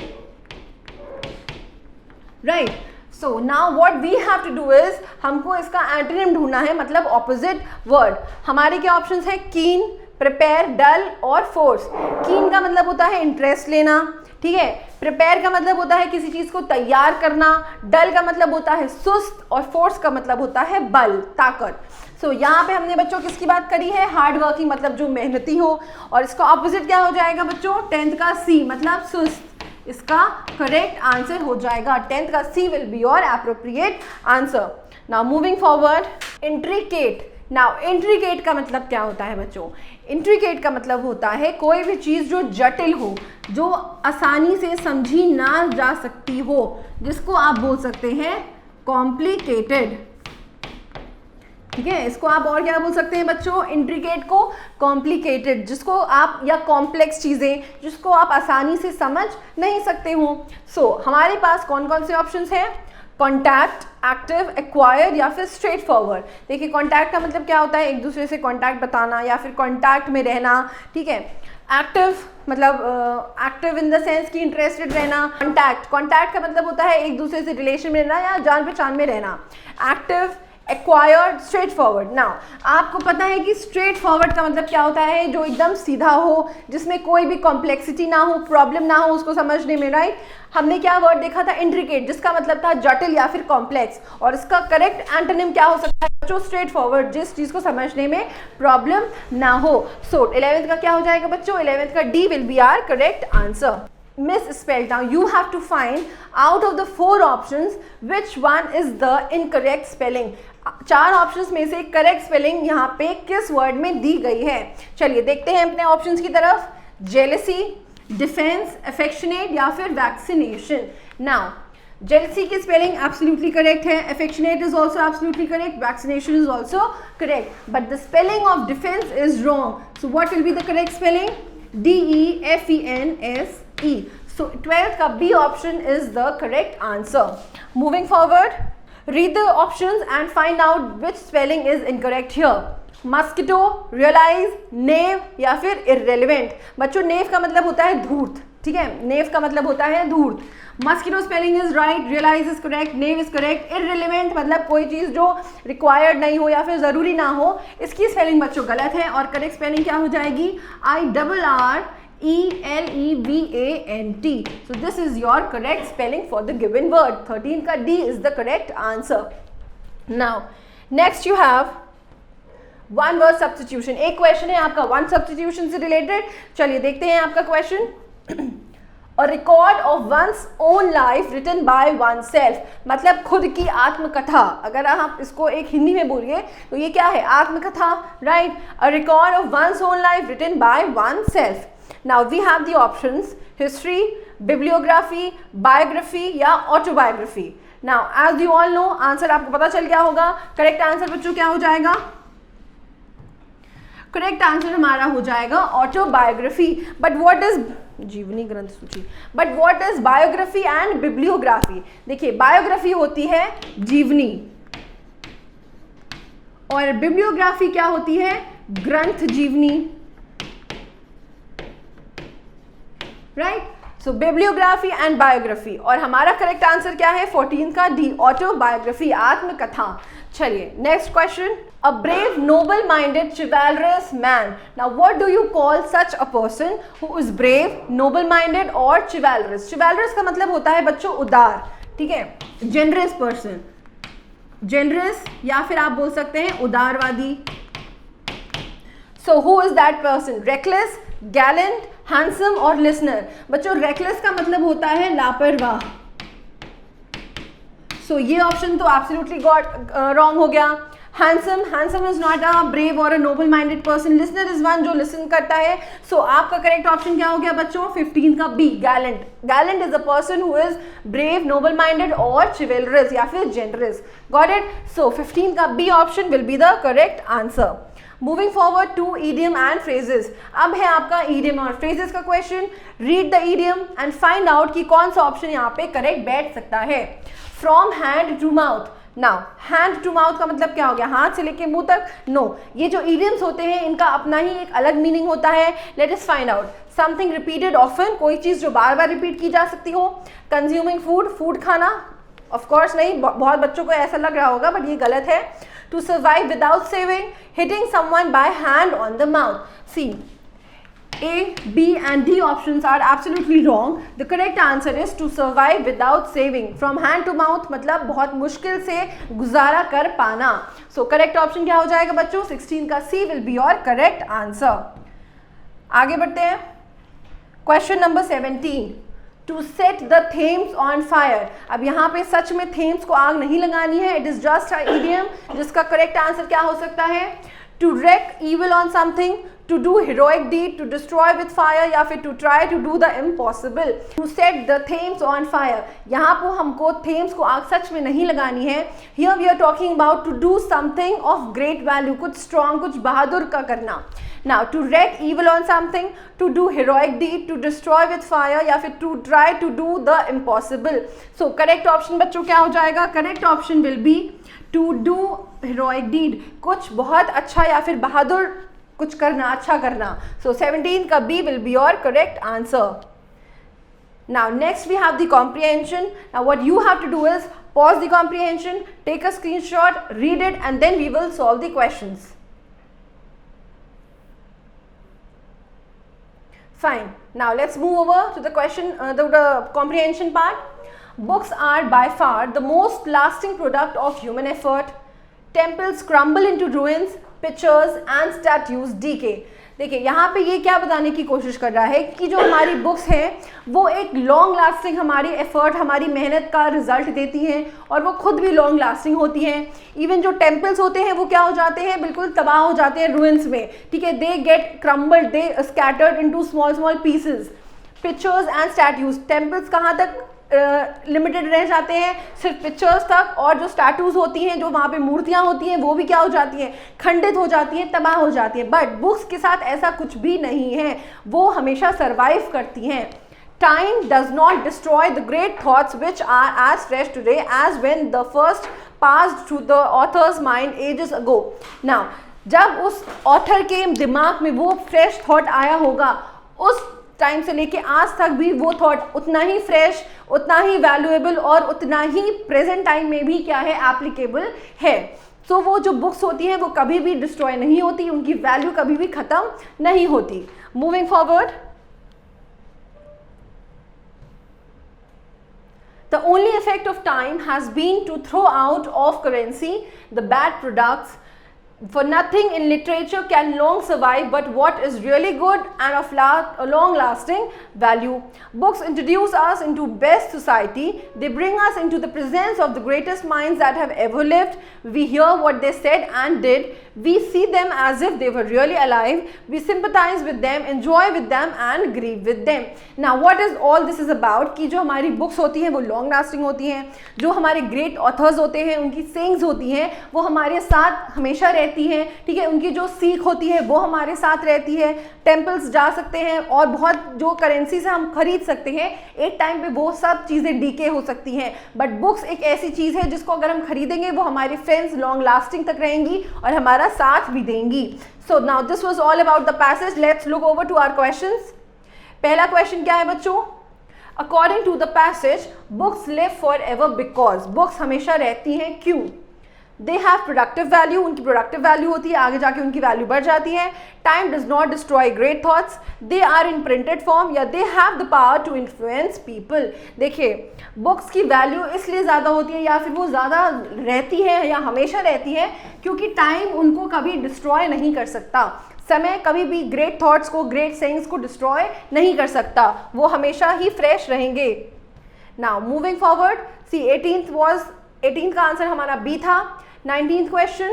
right. So now what we have to do is, हमको इसका एंटोनिम ढूंढना है, मतलब ऑपोजिट वर्ड। हमारे क्या ऑप्शंस है, कीन, प्रिपेयर, डल और फोर्स। कीन का मतलब होता है इंटरेस्ट लेना, ठीक है। प्रिपेयर का मतलब होता है किसी चीज को तैयार करना। डल का मतलब होता है सुस्त, और फोर्स का मतलब होता है बल, ताकत। सो यहाँ पे हमने बच्चों किसकी बात करी है, हार्ड वर्किंग, मतलब जो मेहनती हो, और इसका ऑपोजिट क्या हो जाएगा बच्चों, 10th का सी, मतलब सुस्त। इसका करेक्ट आंसर हो जाएगा 10th का C will be your appropriate answer. Now moving forward, intricate now intricate का मतलब क्या होता है बच्चों? इंट्रिकेट का मतलब होता है कोई भी चीज़ जो जटिल हो, जो आसानी से समझी ना जा सकती हो, जिसको आप बोल सकते हैं कॉम्प्लिकेटेड। ठीक है, इसको आप और क्या बोल सकते हैं बच्चों? इंट्रिकेट को कॉम्प्लिकेटेड, जिसको आप, या कॉम्प्लेक्स चीज़ें जिसको आप आसानी से समझ नहीं सकते हो। सो हमारे पास कौन कौन से ऑप्शंस हैं? कॉन्टैक्ट, एक्टिव, एक्वायर्ड या फिर स्ट्रेट फॉरवर्ड। देखिए कॉन्टैक्ट का मतलब क्या होता है? एक दूसरे से कॉन्टैक्ट बताना या फिर कॉन्टैक्ट में रहना। ठीक है, एक्टिव मतलब एक्टिव इन द सेंस कि इंटरेस्टेड रहना। कॉन्टैक्ट का मतलब होता है एक दूसरे से रिलेशन में रहना या जान पहचान में रहना। Active, acquired, straight forward. Now आपको पता है कि स्ट्रेट फॉरवर्ड का मतलब क्या होता है? जो एकदम सीधा हो, जिसमें कोई भी कॉम्प्लेक्सिटी ना हो, प्रॉब्लम ना हो उसको समझने में, राइट? हमने क्या वर्ड देखा था? इंट्रिकेट, जिसका मतलब था जटिल या फिर कॉम्प्लेक्स, और इसका करेक्ट एंटोनिम क्या हो सकता है बच्चों? स्ट्रेट फॉरवर्ड, जिस चीज को समझने में प्रॉब्लम ना हो। सो 11th का क्या हो जाएगा बच्चों? 11th का D will be our correct answer. Misspelled. Now you have to find out of the 4 options which one is the incorrect spelling. 4 options में से करेक्ट स्पेलिंग यहाँ पे किस वर्ड में दी गई है? चलिए देखते हैं अपने ऑप्शंस की तरफ। जेलसी, डिफेंस, अफेक्शनेट या फिर वैक्सीनेशन। नाउ जेलसी की स्पेलिंग एब्सोल्युटली करेक्ट है, affectionate is also absolutely correct, vaccination is also correct, but the spelling of defence is wrong. So what will be the correct spelling? DEFENSE. So 12th का B option is the correct answer. Moving forward, read the options and find out which spelling is incorrect here. Mosquito, realize, nave या फिर irrelevant. बच्चों नेव का मतलब होता है धूर्त, ठीक है? नेव का मतलब होता है धूर्त। Mosquito spelling is right, realise is correct, naive is correct. Irrelevant मतलब कोई चीज़ जो रिक्वायर्ड नहीं हो या फिर ज़रूरी ना हो, इसकी स्पेलिंग बच्चों गलत है, और करेक्ट स्पेलिंग क्या हो जाएगी? IRRELEVANT. So this is your correct spelling for the given word. 13 का D is the correct answer. Now next you have one word substitution. एक क्वेश्चन है आपका one substitution से रिलेटेड। चलिए देखते हैं आपका question. A record of one's own life written by oneself, मतलब खुद की आत्मकथा। अगर आप इसको एक हिंदी में बोलिए तो ये क्या है? आत्मकथा, right? A record of one's own life written by oneself. Now we have the options: history, bibliography, biography या autobiography. Now as you all know, answer आपको पता चल गया होगा। करेक्ट आंसर बच्चों क्या हो जाएगा? करेक्ट आंसर हमारा हो जाएगा ऑटोबायोग्राफी। बट व्हाट इज जीवनी ग्रंथ सूची, but what is biography and bibliography? देखिए बायोग्राफी होती है जीवनी, और बिब्लियोग्राफी क्या होती है? ग्रंथ जीवनी, right? So bibliography and biography, और हमारा करेक्ट आंसर क्या है? 14 का डी, ऑटोबायोग्राफी, आत्मकथा। चलिए next question. A brave, noble-minded, chivalrous man. Now, what do you call such a person who is brave, noble-minded और chivalrous? Chivalrous का मतलब होता है बच्चों उदार, ठीक है? Generous person, generous या फिर आप बोल सकते हैं उदारवादी। So, who is that person? Reckless, gallant, handsome और listener. बच्चों reckless का मतलब होता है लापरवाह। So, ये ऑप्शन तो absolutely wrong हो गया। Handsome, handsome is not a brave और a noble minded person. Listener is one जो लिसन करता है। सो आपका करेक्ट ऑप्शन क्या हो गया बच्चों? 15 का B, gallant. Gallant is a person who is brave, noble minded और चिवलरस या फिर जेनरस। Got it? सो 15 का B option will be the correct answer. Moving forward to idiom and phrases. अब है आपका ईडियम और फ्रेजेस का question. Read the idiom and find out कि कौन सा ऑप्शन यहाँ पे करेक्ट बैठ सकता है। From hand to mouth. Now hand to mouth का मतलब क्या हो गया? हाथ से लेके मुंह तक? नो, ये जो इडियम्स होते हैं इनका अपना ही एक अलग मीनिंग होता है। Let us find out. Something repeated often, कोई चीज़ जो बार बार रिपीट की जा सकती हो। कंज्यूमिंग फूड, फूड खाना, ऑफ कोर्स नहीं, बहुत बच्चों को ऐसा लग रहा होगा बट ये गलत है। To survive without saving, hitting someone by hand on the mouth. C A, B and D options are absolutely wrong. The correct answer is to survive without saving. From hand to mouth मतलब बहुत मुश्किल से गुजारा कर पाना। So correct option क्या हो जाएगा बच्चों? 16 का C will be your correct answer. आगे बढ़ते हैं। Question number 17. To set the Thames on fire. अब यहाँ पे सच में थेम्स को आग नहीं लगानी है, it is just a idiom, जिसका करेक्ट आंसर क्या हो सकता है? To wreak evil on something, to do heroic deed, to destroy with fire, या फिर to try to do the impossible, to set the Thames on fire। यहाँ पर हमको थेम्स को आग सच में नहीं लगानी है। Here we are talking about to do something of great value, कुछ strong, कुछ बहादुर का करना। Now to wreak evil on something, to do heroic deed, to destroy with fire, या फिर to try to do the impossible। So correct option बच्चों क्या हो जाएगा? Correct option will be to do heroic deed, कुछ बहुत अच्छा या फिर बहादुर कुछ करना, अच्छा करना। So 17 का B will be your correct answer। Now next we have the comprehension। Now what you have to do is pause the comprehension, take a screenshot, read it, and then we will solve the questions। Fine. Now let's move over to the question, the comprehension part। Books are by far the most lasting product of human effort। Temples crumble into ruins, pictures and statues decay। देखिए यहाँ पे ये क्या बताने की कोशिश कर रहा है कि जो हमारी बुक्स हैं वो एक लॉन्ग लास्टिंग हमारी एफर्ट, हमारी मेहनत का रिजल्ट देती हैं और वो खुद भी लॉन्ग लास्टिंग होती हैं। इवन जो टेम्पल्स होते हैं वो क्या हो जाते हैं? बिल्कुल तबाह हो जाते हैं रुइंस में, ठीक है। They get crumbled, they scattered into small small pieces. Pictures and statutes, temples कहाँ तक लिमिटेड रह जाते हैं? सिर्फ पिक्चर्स तक, और जो स्टैटूज होती हैं, जो वहाँ पे मूर्तियाँ होती हैं, वो भी क्या हो जाती हैं? खंडित हो जाती हैं, तबाह हो जाती हैं। बट बुक्स के साथ ऐसा कुछ भी नहीं है, वो हमेशा सर्वाइव करती हैं। Time does not destroy the great thoughts which are as fresh today as when the first passed through the author's mind ages ago। Now, जब उस ऑथर के दिमाग में वो फ्रेश थॉट आया होगा, उस टाइम से लेके आज तक भी वो थॉट उतना ही फ्रेश, उतना ही वैल्यूएबल और उतना ही प्रेजेंट टाइम में भी क्या है? एप्लीकेबल है। सो वो जो बुक्स होती हैं वो कभी भी डिस्ट्रॉय नहीं होती, उनकी वैल्यू कभी भी खत्म नहीं होती। Moving forward, the only effect of time has been to throw out of currency the bad products। For nothing in literature can long survive but what is really good and of long lasting value। Books introduce us into best society, they bring us into the presence of the greatest minds that have ever lived। We hear what they said and did, we see them as if they were really alive, we sympathize with them, enjoy with them and grieve with them। Now what is all this is about? कि जो हमारी बुक्स होती हैं वो लॉन्ग लास्टिंग होती हैं, जो हमारे ग्रेट ऑथर्स होते हैं उनकी सेइंग्स होती हैं वो हमारे साथ हमेशा रहती हैं, ठीक है। उनकी जो सीख होती है वो हमारे साथ रहती है। टेम्पल्स जा सकते हैं और बहुत जो करेंसी से हम खरीद सकते हैं, एक टाइम पे वो सब चीज़ें डीके हो सकती हैं, बट बुक्स एक ऐसी चीज़ है जिसको अगर हम खरीदेंगे वो हमारे फ्रेंड्स लॉन्ग लास्टिंग तक रहेंगी और हमारा साथ भी देंगी। So now this was all about the passage. Let's look over to our questions. पहला क्वेश्चन क्या है बच्चों? According to the passage books live for ever because, books हमेशा रहती हैं क्यों? दे हैव प्रोडक्टिव वैल्यू, उनकी प्रोडक्टिव वैल्यू होती है, आगे जाके उनकी वैल्यू बढ़ जाती है। Time does not destroy great thoughts, they are in printed form, या they have the power to influence people. देखिए बुक्स की वैल्यू इसलिए ज़्यादा होती है या फिर वो ज़्यादा रहती है या हमेशा रहती है क्योंकि टाइम उनको कभी डिस्ट्रॉय नहीं कर सकता। समय कभी भी ग्रेट थॉट्स को, ग्रेट सेइंग्स को डिस्ट्रॉय नहीं कर सकता, वो हमेशा ही फ्रेश रहेंगे। नाउ मूविंग फॉरवर्ड, सी 18th का आंसर हमारा बी था। 19th question,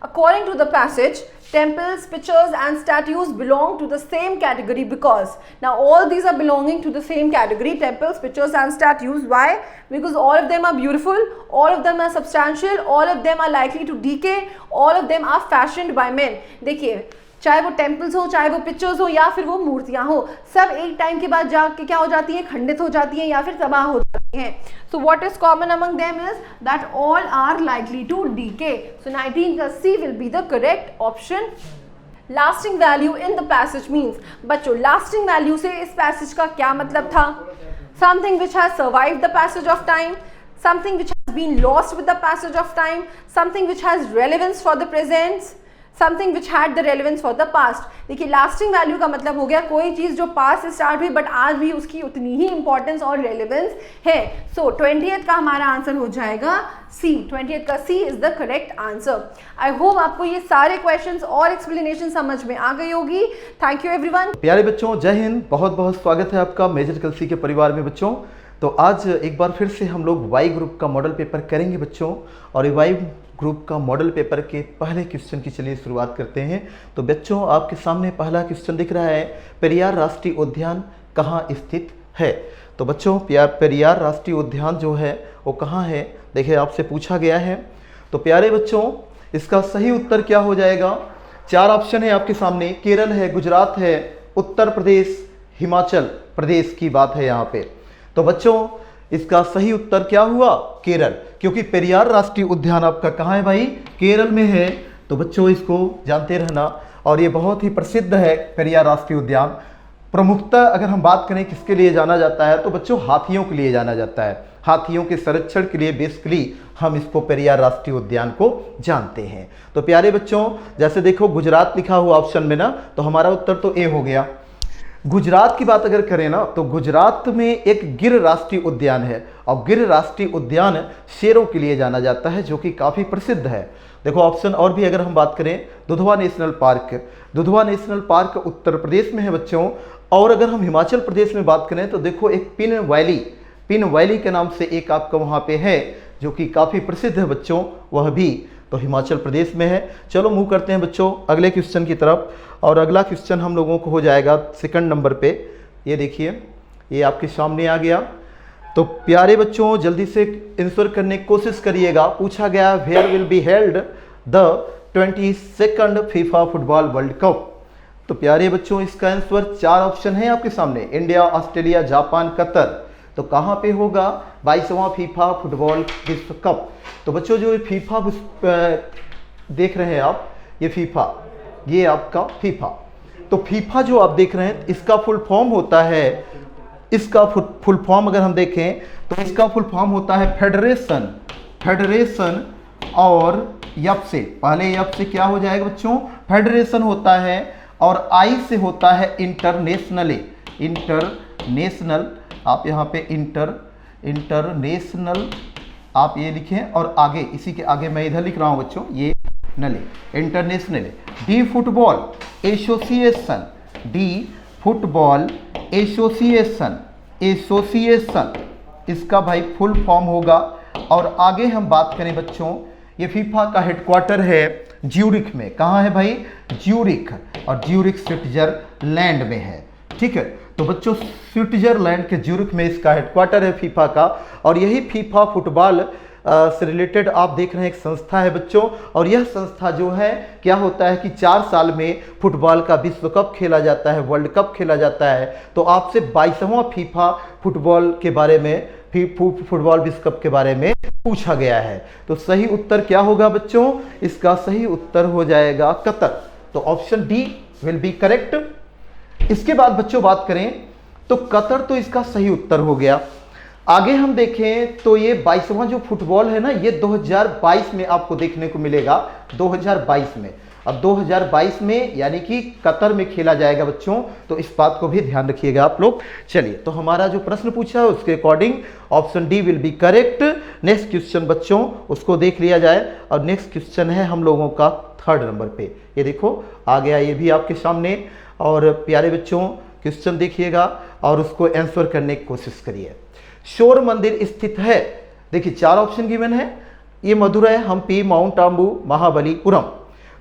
according to the passage temples, pictures and statues belong to the same category because, now all these are belonging to the same category, temples, pictures and statues। Why? Because all of them are beautiful, all of them are substantial, all of them are likely to decay, all of them are fashioned by men। देखिए चाहे वो टेम्पल्स हो, चाहे वो पिक्चर्स हो या फिर वो मूर्तियां हो, सब एक टाइम के बाद जाके क्या हो जाती हैं? खंडित हो जाती हैं या फिर तबाह हो जाती हैं। So what is common among them is that all are likely to decay. So 19 का C will be the correct option. Lasting value in the passage means, बच्चों लास्टिंग वैल्यू से इस पैसेज का क्या मतलब था? Something which has survived the passage of time, something which has been lost with the passage of time, something which has relevance for the present, something which had the relevance for the past. देखिए लास्टिंग वैल्यू का मतलब हो गया कोई चीज जो पास्ट से स्टार्ट हुई बट आज भी उसकी उतनी ही इंपॉर्टेंस और रेलेवेंस है। सो 20th का हमारा आंसर हो जाएगा सी। 20th का C is the correct answer. I hope आपको ये सारे क्वेश्चंस और एक्सप्लेनेशन समझ में आ गई होगी। Thank you everyone. प्यारे बच्चों, जय हिंद। बहुत बहुत स्वागत है आपका मेजर कल सी के परिवार में बच्चों। तो आज एक बार फिर से हम लोग वाई ग्रुप का मॉडल पेपर करेंगे बच्चों, और ये वाई ग्रुप का मॉडल पेपर के पहले क्वेश्चन की चलिए शुरुआत करते हैं। तो बच्चों आपके सामने पहला क्वेश्चन दिख रहा है, पेरियार राष्ट्रीय उद्यान कहाँ स्थित है। तो बच्चों पेरियार राष्ट्रीय उद्यान जो है वो कहाँ है, देखिए आपसे पूछा गया है। तो प्यारे बच्चों इसका सही उत्तर क्या हो जाएगा। 4 ऑप्शन है आपके सामने, केरल है, गुजरात है, उत्तर प्रदेश, हिमाचल प्रदेश की बात है यहाँ पे। तो बच्चों इसका सही उत्तर क्या हुआ, केरल, क्योंकि पेरियार राष्ट्रीय उद्यान आपका कहाँ है भाई, केरल में है। तो बच्चों इसको जानते रहना, और ये बहुत ही प्रसिद्ध है पेरियार राष्ट्रीय उद्यान। प्रमुखतः अगर हम बात करें किसके लिए जाना जाता है, तो बच्चों हाथियों के लिए जाना जाता है। हाथियों के संरक्षण के लिए बेसिकली हम इसको पेरियार राष्ट्रीय उद्यान को जानते हैं। तो प्यारे बच्चों जैसे देखो गुजरात लिखा हुआ ऑप्शन में ना, तो हमारा उत्तर तो ए हो गया। गुजरात की बात अगर करें ना, तो गुजरात में एक गिर राष्ट्रीय उद्यान है, और गिर राष्ट्रीय उद्यान शेरों के लिए जाना जाता है, जो कि काफ़ी प्रसिद्ध है। देखो ऑप्शन और भी अगर हम बात करें, Dudhwa national park, Dudhwa national park Uttar Pradesh में है बच्चों। और अगर हम हिमाचल प्रदेश में बात करें तो देखो एक पिन वैली के नाम से एक आपका वहाँ पे है, जो कि काफ़ी प्रसिद्ध है बच्चों, वह भी तो हिमाचल प्रदेश में है। चलो मूव करते हैं बच्चों अगले क्वेश्चन की तरफ, और अगला क्वेश्चन हम लोगों को हो जाएगा सेकंड नंबर पे। ये देखिए ये आपके सामने आ गया। तो प्यारे बच्चों जल्दी से आंसर करने की कोशिश करिएगा। पूछा गया where will be held the 22nd FIFA football world cup. तो प्यारे बच्चों इसका आंसर 4 ऑप्शन है आपके सामने, इंडिया, ऑस्ट्रेलिया, जापान, कतर। तो कहाँ पे होगा 22वां फीफा फुटबॉल विश्व कप। तो बच्चों जो ये फीफा देख रहे हैं आप, ये फीफा, ये आपका फीफा। तो फीफा जो आप देख रहे हैं इसका फुल फॉर्म होता है, इसका फुल फॉर्म अगर हम देखें तो इसका फुल फॉर्म होता है फेडरेशन और यप से, पहले यप से क्या हो जाएगा बच्चों, फेडरेशन होता है, और आई से होता है इंटरनेशनल। आप यहाँ पे इंटरनेशनल आप ये लिखें, और आगे इसी के आगे मैं इधर लिख रहा हूँ बच्चों, ये नले इंटरनेशनल। डी फुटबॉल एसोसिएशन इसका भाई फुल फॉर्म होगा। और आगे हम बात करें बच्चों, ये फीफा का हेडक्वार्टर है ज्यूरिख में। कहाँ है भाई, ज्यूरिख, और ज्यूरिख स्विट्जरलैंड में है। ठीक है, तो बच्चों स्विट्जरलैंड के ज्यूरिख में इसका हेडक्वार्टर है फीफा का। और यही फीफा फुटबॉल से रिलेटेड आप देख रहे हैं एक संस्था है बच्चों, और यह संस्था जो है क्या होता है कि 4 साल में फुटबॉल का विश्व कप खेला जाता है, वर्ल्ड कप खेला जाता है। तो आपसे 22वां फीफा फुटबॉल के बारे में, फुटबॉल विश्व कप के बारे में पूछा गया है। तो सही उत्तर क्या होगा बच्चों, इसका सही उत्तर हो जाएगा कतर। तो option D will B correct. इसके बाद बच्चों बात करें तो कतर तो इसका सही उत्तर हो गया। आगे हम देखें तो ये 22वां जो फुटबॉल है ना, ये 2022 में आपको देखने को मिलेगा, 2022 में। अब 2022 में यानी कि कतर में खेला जाएगा बच्चों, तो इस बात को भी ध्यान रखिएगा आप लोग। चलिए तो हमारा जो प्रश्न पूछा है उसके according option D will B correct. Next question बच्चों उसको देख लिया जाए, और नेक्स्ट क्वेश्चन है हम लोगों का 3rd नंबर पे। ये देखो आ गया, ये भी आपके सामने। और प्यारे बच्चों क्वेश्चन देखिएगा और उसको आंसर करने की कोशिश करिए। शोर मंदिर स्थित है, देखिए 4 ऑप्शन गिवन है, ये मदुरै, हम्पी, माउंट आबू, महाबलीपुरम।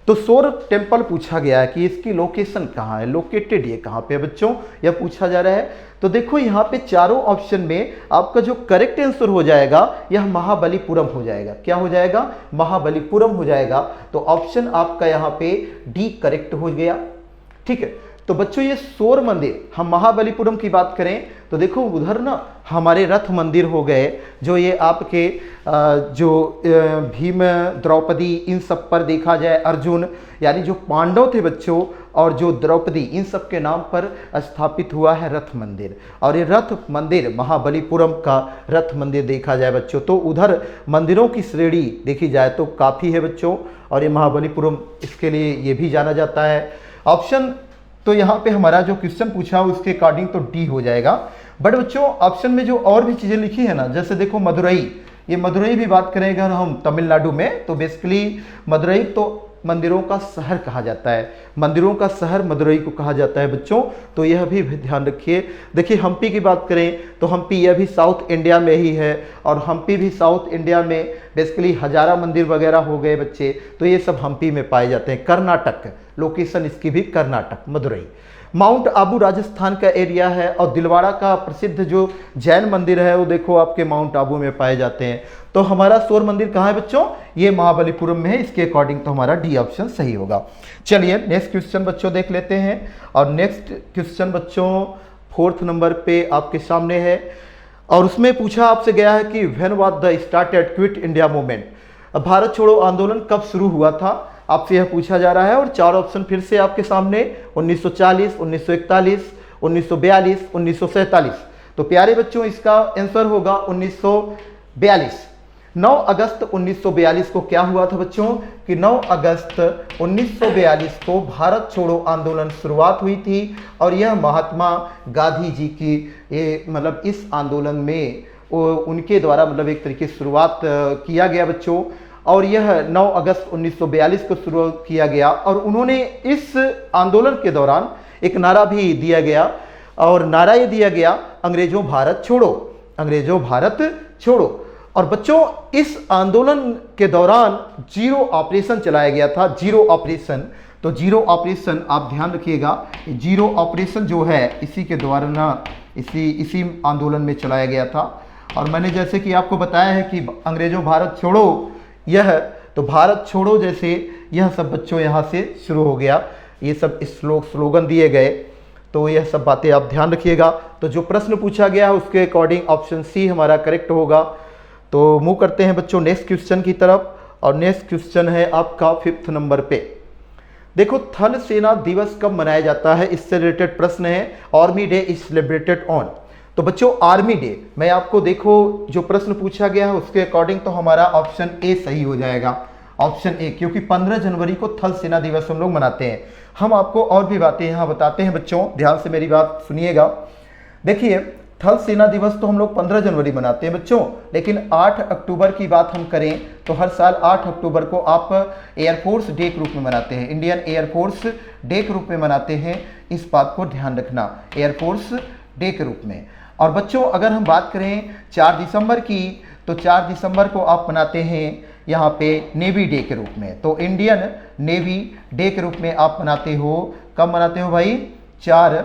तो शोर टेम्पल पूछा गया है कि इसकी लोकेशन कहाँ है, लोकेटेड ये कहाँ पे है बच्चों, यह पूछा जा रहा है। तो देखो यहाँ पे चारों ऑप्शन में आपका जो करेक्ट आंसर हो जाएगा यह महाबलीपुरम हो जाएगा। क्या हो जाएगा, महाबलीपुरम हो जाएगा। तो ऑप्शन आपका यहाँ पे डी करेक्ट हो गया। ठीक है, तो बच्चों ये शोर मंदिर, हम महाबलीपुरम की बात करें तो देखो उधर ना हमारे रथ मंदिर हो गए, जो ये आपके जो भीम, द्रौपदी, इन सब पर देखा जाए, अर्जुन यानी जो पांडव थे बच्चों, और जो द्रौपदी, इन सब के नाम पर स्थापित हुआ है रथ मंदिर। और ये रथ मंदिर महाबलीपुरम का रथ मंदिर देखा जाए बच्चों तो उधर मंदिरों की श्रेणी देखी जाए तो काफ़ी है बच्चों, और ये महाबलीपुरम इसके लिए ये भी जाना जाता है। ऑप्शन तो यहाँ पे हमारा जो क्वेश्चन पूछा उसके अकॉर्डिंग तो डी हो जाएगा। बट बच्चों ऑप्शन में जो और भी चीज़ें लिखी है ना, जैसे देखो मदुरई, ये मदुरई भी बात करें अगर हम तमिलनाडु में तो बेसिकली मदुरई तो मंदिरों का शहर कहा जाता है, मंदिरों का शहर मदुरई को कहा जाता है बच्चों, तो यह भी ध्यान रखिए। देखिए हम्पी की बात करें तो हम्पी यह भी साउथ इंडिया में ही है, और हम्पी भी साउथ इंडिया में बेसिकली हजारा मंदिर वगैरह हो गए बच्चे, तो ये सब हम्पी में पाए जाते हैं। कर्नाटक, लोकेशन इसकी भी कर्नाटक, मदुरई। माउंट आबू राजस्थान का एरिया है, और दिलवाड़ा का प्रसिद्ध जो जैन मंदिर है वो देखो आपके माउंट आबू में पाए जाते हैं। तो हमारा शोर मंदिर कहाँ है बच्चों, ये महाबलीपुरम में है, इसके अकॉर्डिंग तो हमारा डी ऑप्शन सही होगा। चलिए नेक्स्ट क्वेश्चन बच्चों देख लेते हैं, और नेक्स्ट क्वेश्चन बच्चों 4th नंबर पे आपके सामने है, और उसमें पूछा आपसे गया है कि when was the started quit India movement, Bharat छोड़ो आंदोलन कब शुरू हुआ था, आपसे यह पूछा जा रहा है। और 4 ऑप्शन फिर से आपके सामने, 1940, 1941, 1942, 1947। तो प्यारे बच्चों इसका आंसर होगा 1942। 9 अगस्त 1942 को क्या हुआ था बच्चों कि 9 अगस्त 1942 को भारत छोड़ो आंदोलन शुरुआत हुई थी, और यह महात्मा गांधी जी की ये मतलब इस आंदोलन में उनके द्वारा मतलब एक तरीके से शुरुआत किया गया बच्चों। और यह 9 अगस्त 1942 को शुरू किया गया, और उन्होंने इस आंदोलन के दौरान एक नारा भी दिया गया, और नारा ये दिया गया अंग्रेजों भारत छोड़ो, अंग्रेजों भारत छोड़ो। और बच्चों इस आंदोलन के दौरान जीरो ऑपरेशन चलाया गया था, जीरो ऑपरेशन। तो जीरो ऑपरेशन आप ध्यान रखिएगा, जीरो ऑपरेशन जो है इसी के द्वारा ना इसी आंदोलन में चलाया गया था। और मैंने जैसे कि आपको बताया है कि अंग्रेजों भारत छोड़ो, यह तो भारत छोड़ो जैसे यह सब बच्चों यहाँ से शुरू हो गया, ये सब स्लोगन दिए गए, तो यह सब बातें आप ध्यान रखिएगा। तो जो प्रश्न पूछा गया है उसके अकॉर्डिंग ऑप्शन सी हमारा करेक्ट होगा। तो मूव करते हैं बच्चों नेक्स्ट क्वेश्चन की तरफ, और नेक्स्ट क्वेश्चन है आपका 5th नंबर पे। देखो थल सेना दिवस कब मनाया जाता है, इससे रिलेटेड प्रश्न है। Army day is celebrated on, तो बच्चों आर्मी डे मैं आपको देखो जो प्रश्न पूछा गया है उसके अकॉर्डिंग तो हमारा ऑप्शन ए सही हो जाएगा, ऑप्शन ए, क्योंकि 15 जनवरी को थल सेना दिवस हम लोग मनाते हैं। हम आपको और भी बातें यहाँ बताते हैं बच्चों, ध्यान से मेरी बात सुनिएगा। देखिए थल सेना दिवस तो हम लोग 15 जनवरी मनाते हैं बच्चों, लेकिन 8 अक्टूबर की बात हम करें तो हर साल 8 अक्टूबर को आप एयरफोर्स डे के रूप में मनाते हैं, इंडियन एयरफोर्स डे के रूप में मनाते हैं, इस बात को ध्यान रखना, एयरफोर्स डे के रूप में। और बच्चों अगर हम बात करें 4 दिसंबर की, तो 4 दिसंबर को आप मनाते हैं यहाँ पे नेवी डे के रूप में, तो इंडियन नेवी डे के रूप में आप मनाते हो। कब मनाते हो भाई, 4,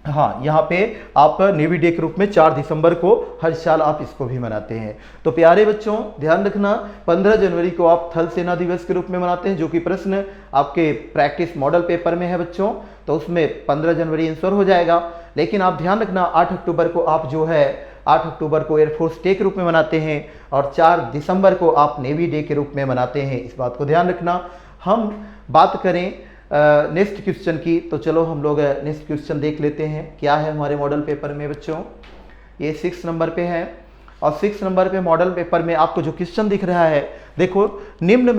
हाँ यहाँ पे आप नेवी डे के रूप में 4 दिसंबर को हर साल आप इसको भी मनाते हैं। तो प्यारे बच्चों ध्यान रखना 15 जनवरी को आप थल सेना दिवस के रूप में मनाते हैं, जो कि प्रश्न आपके प्रैक्टिस मॉडल पेपर में है बच्चों, तो उसमें 15 जनवरी आंसर हो जाएगा। लेकिन आप ध्यान रखना 8 अक्टूबर को आप जो है 8 अक्टूबर को एयरफोर्स डे के रूप में मनाते हैं, और 4 दिसंबर को आप नेवी डे के रूप में मनाते हैं, इस बात को ध्यान रखना। हम बात करें नेक्स्ट क्वेश्चन की, तो चलो हम लोग नेक्स्ट क्वेश्चन देख लेते हैं क्या है हमारे मॉडल पेपर में बच्चों। ये 6 नंबर पे है, और 6 नंबर पे मॉडल पेपर में आपको जो क्वेश्चन दिख रहा है, देखो निम्न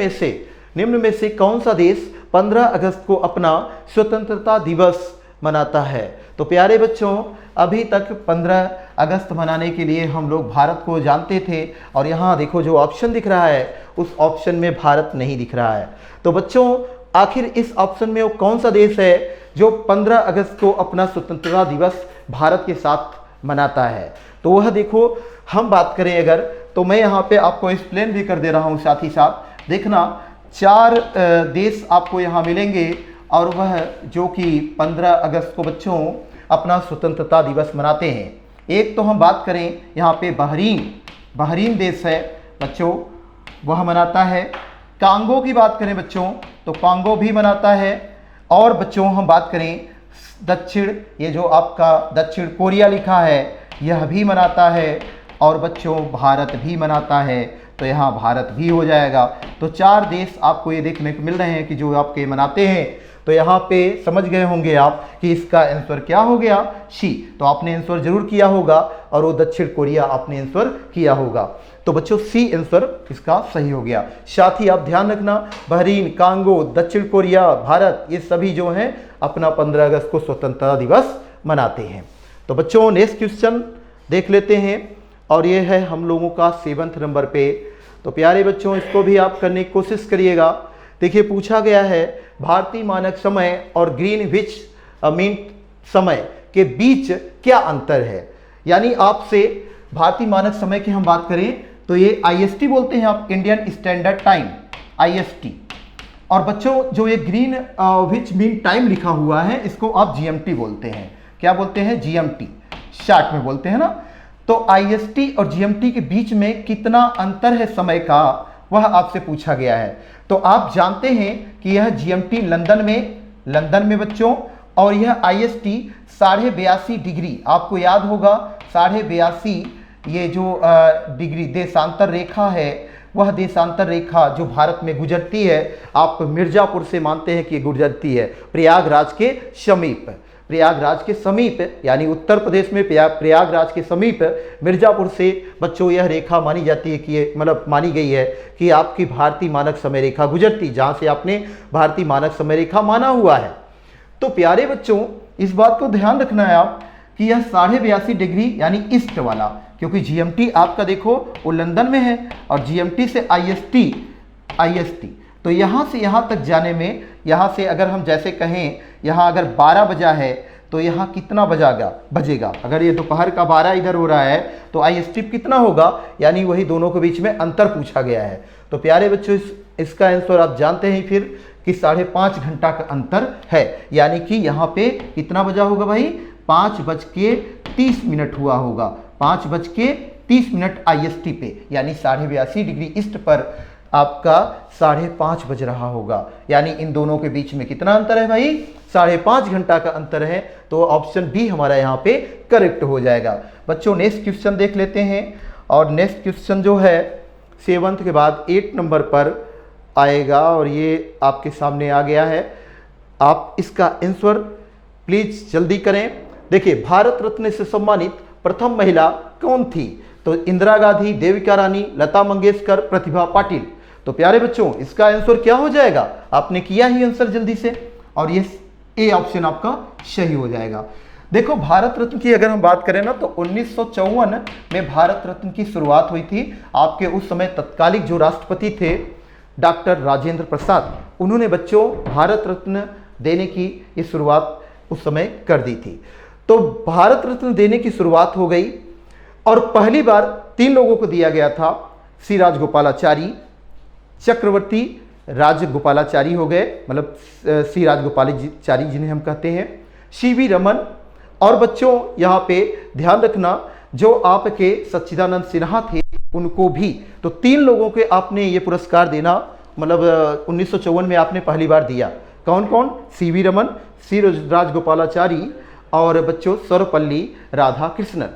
में से कौन सा देश 15 अगस्त को अपना स्वतंत्रता दिवस मनाता है। तो प्यारे बच्चों अभी तक 15 अगस्त मनाने के लिए हम लोग भारत को जानते थे, और यहाँ देखो जो ऑप्शन दिख रहा है उस ऑप्शन में भारत नहीं दिख रहा है। तो बच्चों आखिर इस ऑप्शन में वो कौन सा देश है जो 15 अगस्त को अपना स्वतंत्रता दिवस भारत के साथ मनाता है। तो वह देखो हम बात करें अगर, तो मैं यहाँ पे आपको एक्सप्लेन भी कर दे रहा हूँ साथ ही साथ। देखना 4 देश आपको यहाँ मिलेंगे, और वह जो कि 15 अगस्त को बच्चों अपना स्वतंत्रता दिवस मनाते हैं। एक तो हम बात करें यहाँ पे बहरीन देश है बच्चों, वह मनाता है। कांगो की बात करें बच्चों तो कांगो भी मनाता है। और बच्चों हम बात करें दक्षिण, ये जो आपका दक्षिण कोरिया लिखा है यह भी मनाता है, और बच्चों भारत भी मनाता है, तो यहाँ भारत भी हो जाएगा। तो 4 देश आपको ये देखने को मिल रहे हैं कि जो आपके मनाते हैं तो यहाँ पे समझ गए होंगे आप कि इसका आंसर क्या हो गया, सी। तो आपने आंसर जरूर किया होगा और वो दक्षिण कोरिया आपने आंसर किया होगा। तो बच्चों सी आंसर इसका सही हो गया। साथ ही आप ध्यान रखना, बहरीन, कांगो, दक्षिण कोरिया, भारत, ये सभी जो हैं अपना 15 अगस्त को स्वतंत्रता दिवस मनाते हैं। तो बच्चों नेक्स्ट क्वेश्चन देख लेते हैं और ये है हम लोगों का 7वें नंबर पे। तो प्यारे बच्चों इसको भी आप करने की कोशिश करिएगा। देखिए पूछा गया है भारतीय मानक समय और ग्रीनविच मीन समय के बीच क्या अंतर है। यानी आपसे भारतीय मानक समय की हम बात करें तो ये IST बोलते हैं आप, इंडियन स्टैंडर्ड टाइम, IST। और बच्चों जो ये ग्रीनविच मीन टाइम लिखा हुआ है इसको आप GMT बोलते हैं। क्या बोलते हैं, GMT शॉर्ट में बोलते हैं ना। तो IST और GMT के बीच में कितना अंतर है समय का, वह आपसे पूछा गया है। तो आप जानते हैं कि यह GMT लंदन में बच्चों, और यह IST 82.5 डिग्री, आपको याद होगा 82.5 ये जो डिग्री देशांतर रेखा है, वह देशांतर रेखा जो भारत में गुजरती है, आप मिर्जापुर से मानते हैं कि गुजरती है प्रयागराज के समीप। प्रयागराज के समीप यानी उत्तर प्रदेश में प्रयागराज के समीप मिर्जापुर से बच्चों यह रेखा मानी जाती है कि मतलब मानी गई है कि आपकी भारतीय मानक समय रेखा गुजरती, जहां से आपने भारतीय मानक समय रेखा माना हुआ है। तो प्यारे बच्चों इस बात को ध्यान रखना है आप कि यह 82.5 डिग्री यानी ईस्ट वाला, क्योंकि GMT आपका देखो वो लंदन में है और GMT से IST, तो यहाँ से यहाँ तक जाने में, यहाँ से अगर हम जैसे कहें यहाँ अगर 12 बजा है तो यहाँ कितना बजेगा, अगर ये दोपहर का 12 इधर हो रहा है तो IST कितना होगा, यानी वही दोनों के बीच में अंतर पूछा गया है। तो प्यारे बच्चों इसका आंसर आप जानते हैं फिर कि 5.5 घंटा का अंतर है, यानी कि यहाँ पे कितना बजा होगा भाई, 5:30 हुआ होगा, 5:30 IST पे, यानी 82.5 डिग्री ईस्ट पर आपका 5:30 बज रहा होगा। यानी इन दोनों के बीच में कितना अंतर है भाई, 5.5 घंटा का अंतर है। तो ऑप्शन बी हमारा यहाँ पे करेक्ट हो जाएगा। बच्चों नेक्स्ट क्वेश्चन देख लेते हैं और नेक्स्ट क्वेश्चन जो है 7th के बाद 8 नंबर पर आएगा और ये आपके सामने आ गया है। आप इसका आंसर प्लीज जल्दी करें। देखिए भारत रत्न से सम्मानित प्रथम महिला कौन थी, तो इंदिरा गांधी, देविका रानी, लता मंगेशकर, प्रतिभा पाटिल। तो प्यारे बच्चों इसका आंसर क्या हो जाएगा, आपने किया ही आंसर जल्दी से, और ये ए ऑप्शन आपका सही हो जाएगा। देखो भारत रत्न की अगर हम बात करें ना तो 1954 में भारत रत्न की शुरुआत हुई थी। आपके उस समय तत्कालिक जो राष्ट्रपति थे डॉक्टर राजेंद्र प्रसाद, उन्होंने बच्चों भारत रत्न देने की ये शुरुआत उस समय कर दी थी। तो भारत रत्न देने की शुरुआत हो गई और पहली बार 3 लोगों को दिया गया था, सी राजगोपालाचारी, चक्रवर्ती राजगोपालाचारी हो गए, मतलब सी राजगोपालाचारी जिन्हें हम कहते हैं, CV रमन, और बच्चों यहाँ पे ध्यान रखना जो आपके सच्चिदानंद सिन्हा थे उनको भी। तो 3 लोगों के आपने ये पुरस्कार देना, मतलब 1954 में आपने पहली बार दिया। कौन कौन, CV रमन, सी राजगोपालाचारी और बच्चों सर्वपल्ली राधाकृष्णन।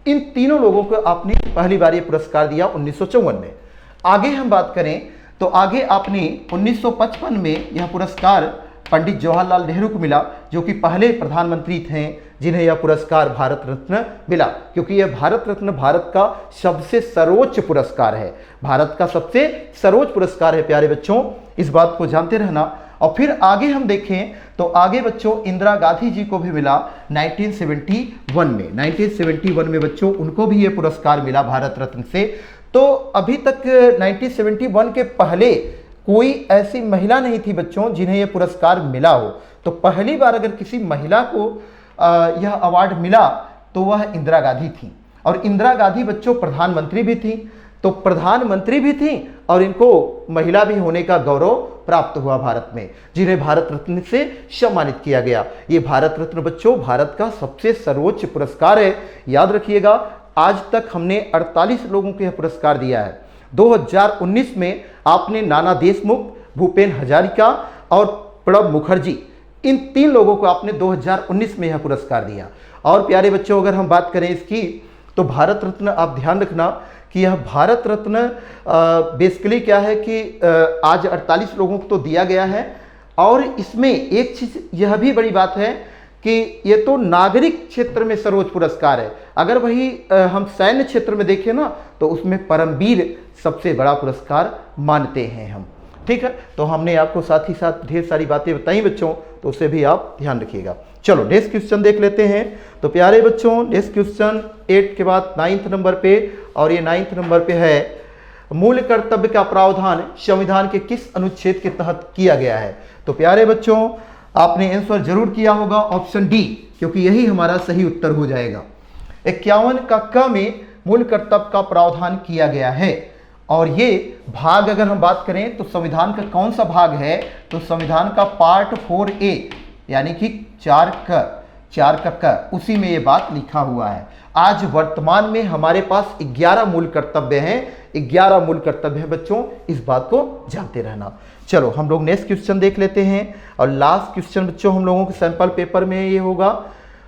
इन तीनों लोगों को आपने पहली बार ये पुरस्कार दिया 1954 में। आगे हम बात करें तो आगे आपने 1955 में यह पुरस्कार पंडित जवाहरलाल नेहरू को मिला, जो कि पहले प्रधानमंत्री थे जिन्हें यह पुरस्कार भारत रत्न मिला, क्योंकि यह भारत रत्न भारत का सबसे सर्वोच्च पुरस्कार है, भारत का सबसे सर्वोच्च पुरस्कार है प्यारे बच्चों, इस बात को जानते रहना। और फिर आगे हम देखें तो आगे बच्चों इंदिरा गांधी जी को भी मिला 1971 में। 1971 में बच्चों उनको भी ये पुरस्कार मिला भारत रत्न से। तो अभी तक 1971 के पहले कोई ऐसी महिला नहीं थी बच्चों जिन्हें यह पुरस्कार मिला हो। तो पहली बार अगर किसी महिला को यह अवार्ड मिला तो वह इंदिरा गांधी थी, और इंदिरा गांधी बच्चों प्रधानमंत्री भी थी। तो प्रधानमंत्री भी थी और इनको महिला भी होने का गौरव प्राप्त हुआ भारत में, जिन्हें भारत रत्न से सम्मानित किया गया। ये भारत रत्न बच्चों भारत का सबसे सर्वोच्च पुरस्कार है, याद रखिएगा। आज तक हमने 48 लोगों को यह पुरस्कार दिया है। 2019 में आपने नाना देशमुख, भूपेन हजारिका और प्रणब मुखर्जी, इन 3 लोगों को आपने 2019 में यह पुरस्कार दिया। और प्यारे बच्चों अगर हम बात करें इसकी तो भारत रत्न आप ध्यान रखना कि यह भारत रत्न बेसिकली क्या है कि आज 48 लोगों को तो दिया गया है और इसमें एक चीज यह भी बड़ी बात है कि ये तो नागरिक क्षेत्र में सर्वोच्च पुरस्कार है। अगर वही हम सैन्य क्षेत्र में देखें ना तो उसमें परमवीर सबसे बड़ा पुरस्कार मानते हैं हम। ठीक है, तो हमने आपको साथ ही साथ ढेर सारी बातें बताई बच्चों, तो उससे भी आप ध्यान रखिएगा। चलो नेक्स्ट क्वेश्चन देख लेते हैं। तो प्यारे बच्चों नेक्स्ट क्वेश्चन 8 के बाद 9th नंबर पे, और ये 9th नंबर पे है, मूल कर्तव्य का प्रावधान संविधान के किस अनुच्छेद के तहत किया गया है। तो प्यारे बच्चों आपने आंसर जरूर किया होगा ऑप्शन डी, क्योंकि यही हमारा सही उत्तर हो जाएगा। 51 का क में मूल कर्तव्य का प्रावधान किया गया है, और ये भाग अगर हम बात करें तो संविधान का कौन सा भाग है, तो संविधान का पार्ट 4A यानी कि 4 का क, उसी में ये बात लिखा हुआ है। आज वर्तमान में हमारे पास 11 मूल कर्तव्य हैं, 11 मूल कर्तव्य हैं बच्चों, इस बात को जानते रहना। चलो हम लोग नेक्स्ट क्वेश्चन देख लेते हैं, और लास्ट क्वेश्चन बच्चों हम लोगों के सैंपल पेपर में ये होगा।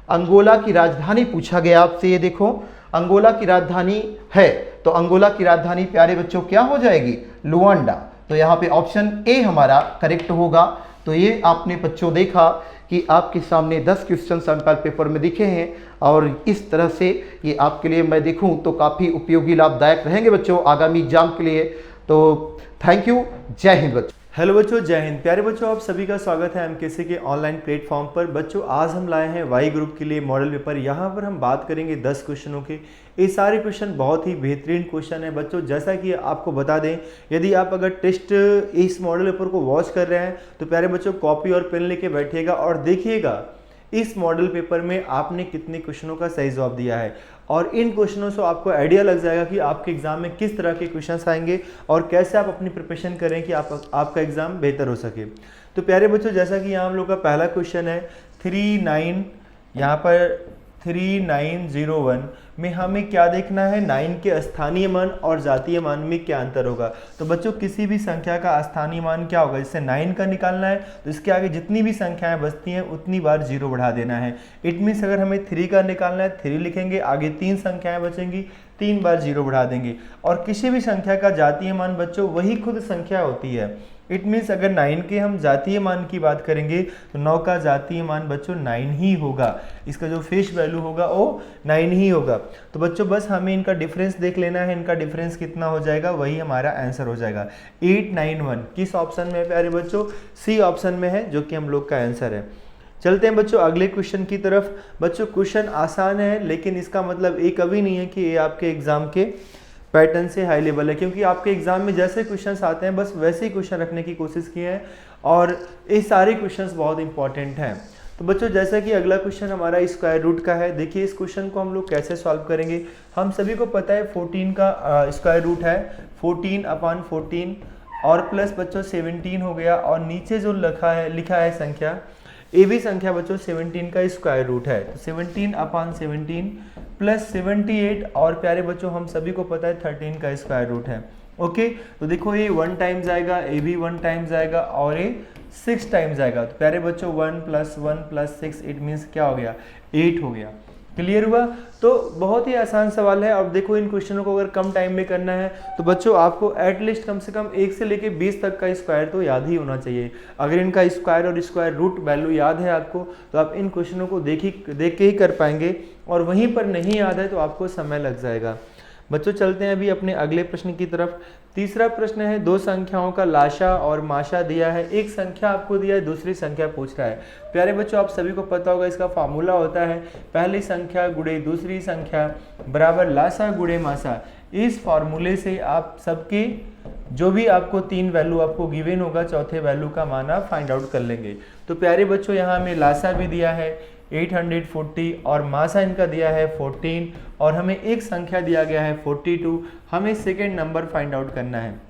अंगोला की राजधानी पूछा गया आपसे, ये देखो अंगोला की राजधानी है, तो अंगोला की राजधानी प्यारे बच्चों क्या हो जाएगी, लुआंडा। तो यहाँ पे ऑप्शन ए हमारा करेक्ट होगा। तो ये आपने बच्चों देखा कि आपके सामने 10 क्वेश्चन सैंपल पेपर में दिखे हैं, और इस तरह से ये आपके लिए मैं देखूं तो काफ़ी उपयोगी लाभदायक रहेंगे बच्चों आगामी एग्जाम के लिए। तो थैंक यू, जय हिंद बच्चों। हेलो बच्चों, जय हिंद। प्यारे बच्चों आप सभी का स्वागत है एमकेसी के ऑनलाइन प्लेटफॉर्म पर। बच्चों आज हम लाए हैं वाई ग्रुप के लिए मॉडल पेपर। यहाँ पर हम बात करेंगे 10 क्वेश्चनों के। ये सारे क्वेश्चन बहुत ही बेहतरीन क्वेश्चन है बच्चों। जैसा कि आपको बता दें, यदि आप अगर टेस्ट इस मॉडल पेपर को वॉच कर रहे हैं तो प्यारे बच्चों कॉपी और पेन लेके बैठिएगा और देखिएगा इस मॉडल पेपर में आपने कितने क्वेश्चनों का सही जवाब दिया है, और इन क्वेश्चनों से आपको आइडिया लग जाएगा कि आपके एग्जाम में किस तरह के क्वेश्चंस आएंगे और कैसे आप अपनी प्रिपरेशन करें कि आपका एग्जाम बेहतर हो सके। तो प्यारे बच्चों जैसा कि यहाँ हम लोग का पहला क्वेश्चन है 3901 में हमें क्या देखना है, 9 के स्थानीय मान और जातीय मान में क्या अंतर होगा। तो बच्चों किसी भी संख्या का स्थानीय मान क्या होगा, जैसे 9 का निकालना है तो इसके आगे जितनी भी संख्याएं बचती हैं उतनी बार 0 बढ़ा देना है। इट मीन्स अगर हमें 3 का निकालना है 3 लिखेंगे, आगे 3 संख्याएं बचेंगी 3 बार 0 बढ़ा देंगे। और किसी भी संख्या का जातीय मान बच्चों वही खुद संख्या होती है। इट मीन्स अगर 9 के हम जातीय मान की बात करेंगे तो 9 का जातीय मान बच्चों 9 ही होगा, इसका जो फेस वैल्यू होगा वो 9 ही होगा। तो बच्चों बस हमें इनका डिफरेंस देख लेना है, इनका डिफरेंस कितना हो जाएगा वही हमारा आंसर हो जाएगा। 891 किस ऑप्शन में है प्यारे बच्चों, सी ऑप्शन में है, जो कि हम लोग का आंसर है। चलते हैं बच्चों अगले क्वेश्चन की तरफ। बच्चों क्वेश्चन आसान है, लेकिन इसका मतलब ये कभी नहीं है कि ये आपके एग्जाम के पैटर्न से हाई लेवल है, क्योंकि आपके एग्जाम में जैसे क्वेश्चंस आते हैं बस वैसे ही क्वेश्चन रखने की कोशिश की है, और ये सारे क्वेश्चंस बहुत इंपॉर्टेंट हैं। तो बच्चों जैसा कि अगला क्वेश्चन हमारा स्क्वायर रूट का है, देखिए इस क्वेश्चन को हम लोग कैसे सॉल्व करेंगे। हम सभी को पता है 14 का स्क्वायर रूट है 14/14 और प्लस बच्चों 17 हो गया, और नीचे जो लिखा है संख्या, ये भी संख्या बच्चों 17 का स्क्वायर रूट है, तो 17/17 प्लस 78, और प्यारे बच्चों हम सभी को पता है 13 का स्क्वायर रूट है। ओके, तो देखो ये 1 टाइम्स आएगा, ये भी 1 टाइम्स आएगा, और ये 6 टाइम्स आएगा। तो प्यारे बच्चों 1 + 1 + 6 इट मीन्स क्या हो गया, 8 हो गया। क्लियर हुआ। तो बहुत ही आसान सवाल है। अब देखो इन क्वेश्चनों को अगर कम टाइम में करना है तो बच्चों आपको एटलीस्ट कम से कम 1 से लेके 20 तक का स्क्वायर तो याद ही होना चाहिए। अगर इनका स्क्वायर और स्क्वायर रूट वैल्यू याद है आपको तो आप इन क्वेश्चनों को देख के ही कर पाएंगे, और वहीं पर नहीं याद है तो आपको समय लग जाएगा। बच्चों चलते हैं अभी अपने अगले प्रश्न की तरफ। तीसरा प्रश्न है, 2 संख्याओं का लाशा और माशा दिया है, एक संख्या आपको दिया है, दूसरी संख्या पूछ रहा है। प्यारे बच्चों आप सभी को पता होगा इसका फार्मूला होता है पहली संख्या गुणे दूसरी संख्या बराबर लाशा गुणे माशा। इस फार्मूले से आप सबके जो भी आपको 3 वैल्यू आपको गिवन होगा, चौथे वैल्यू का मान आप फाइंड आउट कर लेंगे। तो प्यारे बच्चों यहाँ हमें लाशा भी दिया है 840 और माशा इनका दिया है 14, और हमें एक संख्या दिया गया है 42। हमें सेकेंड नंबर फाइंड आउट करना है।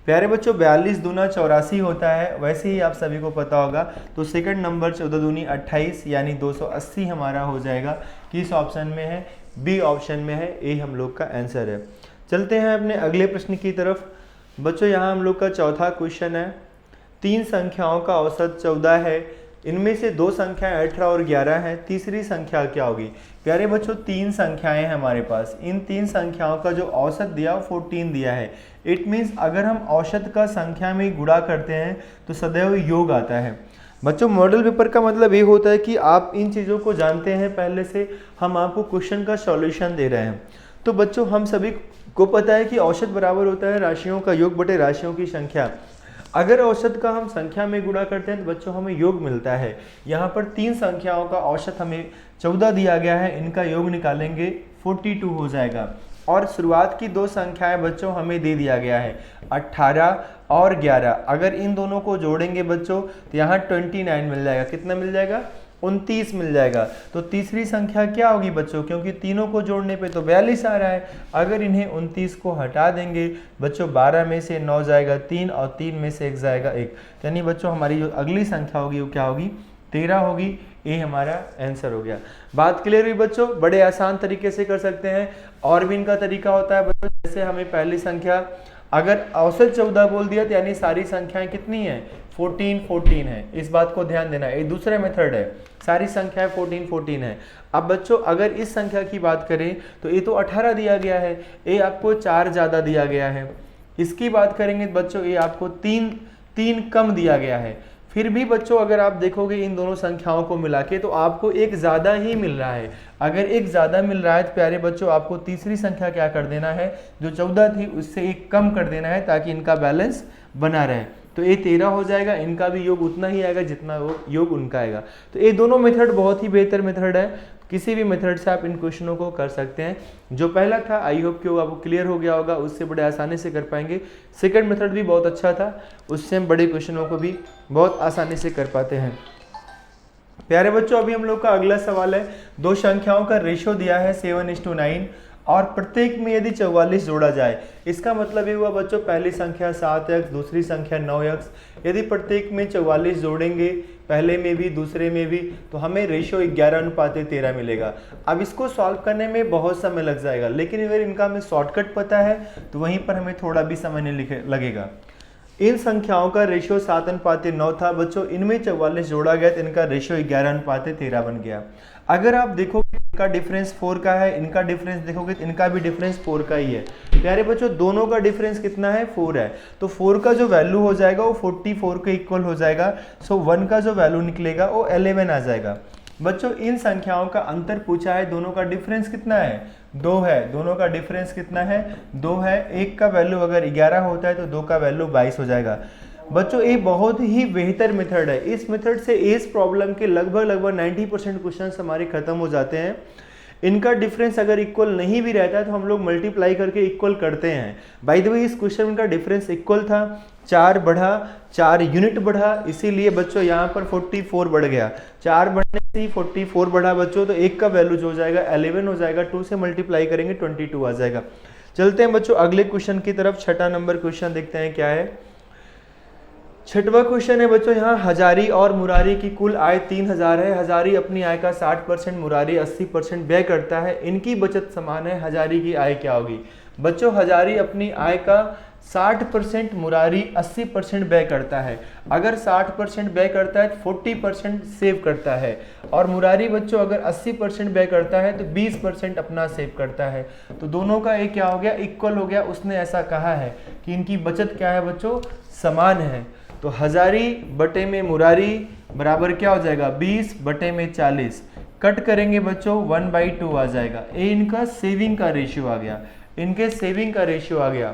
प्यारे बच्चों 42 दूना 84 होता है, वैसे ही आप सभी को पता होगा। तो सेकंड नंबर 14 दूनी 28 यानी 280 हमारा हो जाएगा। किस ऑप्शन में है, बी ऑप्शन में है, ये हम लोग का आंसर है। चलते हैं अपने अगले प्रश्न की तरफ। बच्चों यहाँ हम लोग का चौथा क्वेश्चन है, 3 संख्याओं का औसत 14 है, इनमें से 2 संख्याएं 18 और 11 हैं, तीसरी संख्या क्या होगी। प्यारे बच्चों 3 संख्याएं हैं हमारे पास, इन 3 संख्याओं का जो औसत दिया वो 14 दिया है। इट मीन्स अगर हम औसत का संख्या में गुणा करते हैं तो सदैव योग आता है। बच्चों मॉडल पेपर का मतलब ये होता है कि आप इन चीज़ों को जानते हैं पहले से, हम आपको क्वेश्चन का सॉल्यूशन दे रहे हैं। तो बच्चों हम सभी को पता है कि औसत बराबर होता है राशियों का योग बटे राशियों की संख्या। अगर औसत का हम संख्या में गुणा करते हैं तो बच्चों हमें योग मिलता है। यहाँ पर 3 संख्याओं का औसत हमें 14 दिया गया है, इनका योग निकालेंगे 42 हो जाएगा। और शुरुआत की 2 संख्याएं बच्चों हमें दे दिया गया है 18 और 11। अगर इन दोनों को जोड़ेंगे बच्चों तो यहाँ 29 मिल जाएगा। कितना मिल जाएगा? 29 मिल जाएगा। तो तीसरी संख्या क्या होगी बच्चों, क्योंकि तीनों को जोड़ने पे तो 42 आ रहा है। अगर इन्हें 29 को हटा देंगे बच्चों 12 में से 9 जाएगा 3 और 3 में से 1 जाएगा 1। यानी बच्चों हमारी जो अगली संख्या होगी वो क्या होगी? 13 होगी। ये हमारा आंसर हो गया। बात क्लियर हुई बच्चों? बड़े आसान तरीके से कर सकते हैं। और भी इनका तरीका होता है बच्चों, जैसे हमें पहली संख्या अगर औसत 14 बोल दिया तो यानी सारी संख्याएं कितनी हैं? 14 है। इस बात को ध्यान देना है। ये दूसरा मेथड है, सारी संख्याएं 14 है। अब बच्चों अगर इस संख्या की बात करें तो ये तो 18 दिया गया है, ये आपको 4 ज़्यादा दिया गया है। इसकी बात करेंगे बच्चों ये आपको 3 कम दिया गया है। फिर भी बच्चों अगर आप देखोगे इन दोनों संख्याओं को मिला के तो आपको एक ज़्यादा ही मिल रहा है। अगर एक ज़्यादा मिल रहा है तो प्यारे बच्चों आपको तीसरी संख्या क्या कर देना है, जो 14 थी उससे एक कम कर देना है ताकि इनका बैलेंस बना रहे। तो ये 13 हो जाएगा, इनका भी योग उतना ही आएगा जितना वो योग उनका आएगा। तो ये दोनों मेथड बहुत ही बेहतर मेथड है। किसी भी मेथड से आप इन क्वेश्चनों को कर सकते हैं। जो पहला था आई होप कि आपको क्लियर हो गया होगा, उससे बड़े आसानी से कर पाएंगे। सेकंड मेथड भी बहुत अच्छा था, उससे हम बड़े क्वेश्चनों को भी बहुत आसानी से कर पाते हैं। प्यारे बच्चों अभी हम लोग का अगला सवाल है, 2 संख्याओं का रेशो दिया है 7:9 और प्रत्येक में यदि 44 जोड़ा जाए। इसका मतलब ये हुआ बच्चों पहली संख्या 7x, दूसरी संख्या 9x, यदि प्रत्येक में 44 जोड़ेंगे पहले में भी दूसरे में भी तो हमें रेशो 11:13 मिलेगा। अब इसको सॉल्व करने में बहुत समय लग जाएगा, लेकिन अगर इनका हमें शॉर्टकट पता है तो वहीं पर हमें थोड़ा भी समय नहीं लगेगा। इन संख्याओं का रेशो 7:9 था बच्चों, इनमें 44 जोड़ा गया तो इनका रेशो 11:13 बन गया। अगर आप देखोगे इनका डिफरेंस 4 का है, इनका डिफरेंस देखोगे तो इनका भी डिफरेंस 4 का ही है। प्यारे बच्चों दोनों का डिफरेंस कितना है? 4 है। तो 4 का जो वैल्यू हो जाएगा वो 44 के इक्वल हो जाएगा। सो 1 का जो वैल्यू निकलेगा वो 11 आ जाएगा। बच्चों इन संख्याओं का अंतर पूछा है, दोनों का डिफरेंस कितना है? 2 है। दोनों का डिफरेंस कितना है? 2 है। एक का वैल्यू अगर 11 होता है तो 2 का वैल्यू 22 हो जाएगा। बच्चों ये बहुत ही बेहतर मेथड है। इस मेथड से इस प्रॉब्लम के लगभग 90% क्वेश्चन हमारे खत्म हो जाते हैं। इनका डिफरेंस अगर इक्वल नहीं भी रहता है तो हम लोग मल्टीप्लाई करके इक्वल करते हैं। बाय द वे इस क्वेश्चन का डिफरेंस इक्वल था, 4 बढ़ा, 4 यूनिट बढ़ा, इसीलिए बच्चों यहाँ पर 44 बढ़ गया। 4 बढ़ने से 44 बढ़ा बच्चों, तो एक का वैल्यू जो हो जाएगा 11 हो जाएगा। 2 से मल्टीप्लाई करेंगे 22 आ जाएगा। चलते हैं बच्चों अगले क्वेश्चन की तरफ। 6वां नंबर क्वेश्चन देखते हैं क्या है। 6वां क्वेश्चन है बच्चों, यहाँ हजारी और मुरारी की कुल आय 3000 है। हजारी अपनी आय का 60%, मुरारी 80% व्यय करता है। इनकी बचत समान है, हजारी की आय क्या होगी? बच्चों हजारी अपनी आय का 60%, मुरारी 80% व्यय करता है। अगर 60% व्यय करता है तो 40% सेव करता है, और मुरारी बच्चों अगर 80% व्यय करता है तो 20% अपना सेव करता है। तो दोनों का एक क्या हो गया? इक्वल हो गया। उसने ऐसा कहा है कि इनकी बचत क्या है बच्चों? समान है। तो हजारी बटे में मुरारी बराबर क्या हो जाएगा? 20 बटे में 40। कट करेंगे बच्चों 1/2 आ जाएगा। ये इनका सेविंग का रेशियो आ गया, इनके सेविंग का रेशियो आ गया।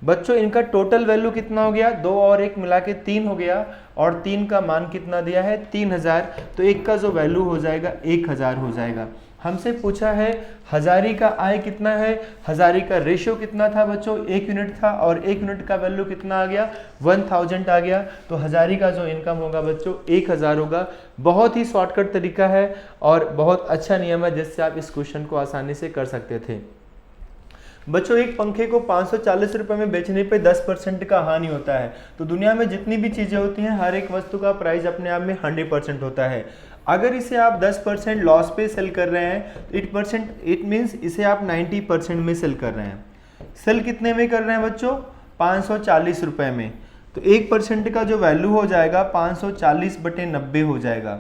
बच्चों इनका टोटल वैल्यू कितना हो गया? 2 और 1 मिला के 3 हो गया, और 3 का मान कितना दिया है? 3000। तो एक का जो वैल्यू हो जाएगा 1000 हो जाएगा। हमसे पूछा है हजारी का आय कितना है, हजारी का रेशियो कितना था बच्चों? 1 यूनिट था, और 1 यूनिट का वैल्यू कितना आ गया? 1000 आ गया। तो हजारी का जो इनकम होगा बच्चों 1000 होगा। बहुत ही शॉर्टकट तरीका है और बहुत अच्छा नियम है जिससे आप इस क्वेश्चन को आसानी से कर सकते थे। बच्चों एक पंखे को 540 रुपए में बेचने पे 10% का हानि होता है। तो दुनिया में जितनी भी चीजें होती हैं हर एक वस्तु का प्राइस अपने आप में 100% होता है। अगर इसे आप 10% लॉस पे सेल कर रहे हैं, इट मीन्स इसे आप 90% में सेल कर रहे हैं। सेल कितने में कर रहे हैं बच्चों? 540 रुपए में। तो 1% का जो वैल्यू हो जाएगा 540/90 हो जाएगा।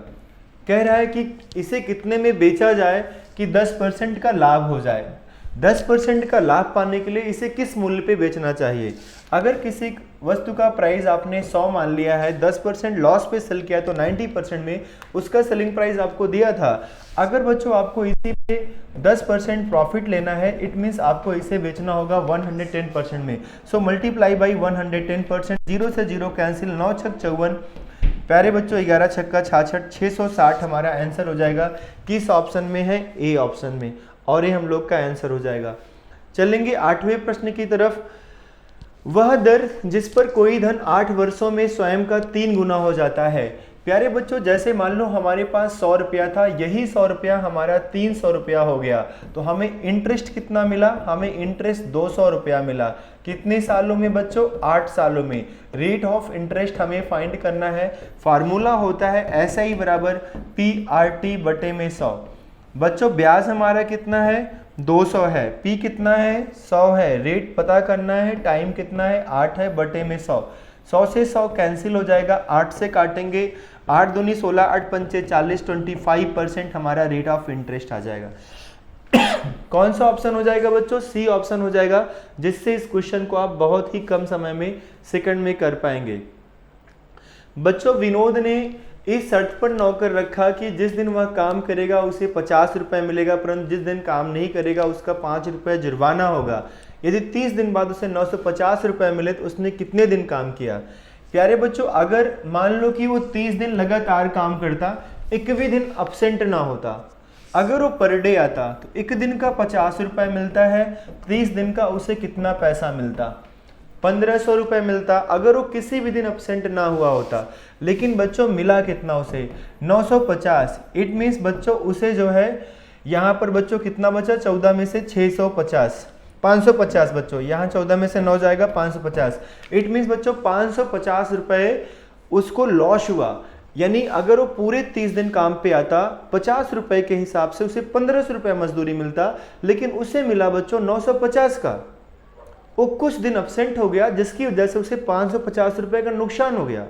कह रहा है कि इसे कितने में बेचा जाए कि 10% का लाभ हो जाए। 10% का लाभ पाने के लिए इसे किस मूल्य पे बेचना चाहिए। अगर किसी वस्तु का प्राइस आपने 100 मान लिया है, 10% लॉस पे सेल किया तो 90% में उसका सेलिंग प्राइस आपको दिया था। अगर बच्चों आपको इसी पे 10% प्रॉफिट लेना है, इट मीन्स आपको इसे बेचना होगा 110% में। सो मल्टीप्लाई बाई 110%, 0 से 0 कैंसिल, 9 छक 54, प्यारे बच्चों 11 छक्का 66, 660 हमारा आंसर हो जाएगा। किस ऑप्शन में है? ए ऑप्शन में, और ये हम लोग का आंसर हो जाएगा। चलेंगे 8वें प्रश्न की तरफ। वह दर जिस पर कोई धन 8 वर्षों में स्वयं का 3 गुना हो जाता है। प्यारे बच्चों जैसे मान लो हमारे पास 100 रुपया था, यही 100 रुपया हमारा 300 रुपया हो गया, तो हमें इंटरेस्ट कितना मिला? हमें इंटरेस्ट 200 रुपया मिला। कितने सालों में बच्चों? 8 सालों में। रेट ऑफ इंटरेस्ट हमें फाइंड करना है। फार्मूला होता है SI बराबर PRT बटे में 100। बच्चों ब्याज हमारा कितना है? 200 है। P कितना है? 100 है। रेट पता करना है। टाइम कितना है? 8 है बटे में 100। 100 से 100 कैंसिल हो जाएगा, 8 से काटेंगे, 8 दूनी 16, 8 पंचे 40, 25% हमारा रेट ऑफ इंटरेस्ट आ जाएगा। कौन सा ऑप्शन हो जाएगा बच्चों? सी ऑप्शन हो जाएगा, जिससे इस क्वेश्चन को आप बहुत ही कम समय में, सेकंड में कर पाएंगे। बच्चों विनोद ने इस शर्त पर नौकर रखा कि जिस दिन वह काम करेगा उसे 50 रुपये मिलेगा, परंतु जिस दिन काम नहीं करेगा उसका 5 रुपये जुर्माना होगा। यदि 30 दिन बाद उसे 950 रुपये मिले तो उसने कितने दिन काम किया? प्यारे बच्चों अगर मान लो कि वो 30 दिन लगातार काम करता, एक भी दिन अपसेंट ना होता, अगर वो पर डे आता तो एक दिन का 50 रुपये मिलता है, 30 दिन का उसे कितना पैसा मिलता? 1500 रुपये मिलता, अगर वो किसी भी दिन अपसेंट ना हुआ होता। लेकिन बच्चों मिला कितना उसे? 950। इट मीन्स बच्चों उसे जो है यहाँ पर बच्चों कितना बचा? 14 में से 650, 550 बच्चों, यहाँ 14 में से 9 जाएगा 550। इट मीन्स बच्चों 550 रुपये उसको लॉस हुआ। यानी अगर वो पूरे 30 दिन काम पे आता, 50 रुपये के हिसाब से उसे 1500 रुपये मजदूरी मिलता, लेकिन उसे मिला बच्चों 950 का। वो कुछ दिन अपसेंट हो गया जिसकी वजह से उसे 550 रुपये का नुकसान हो गया।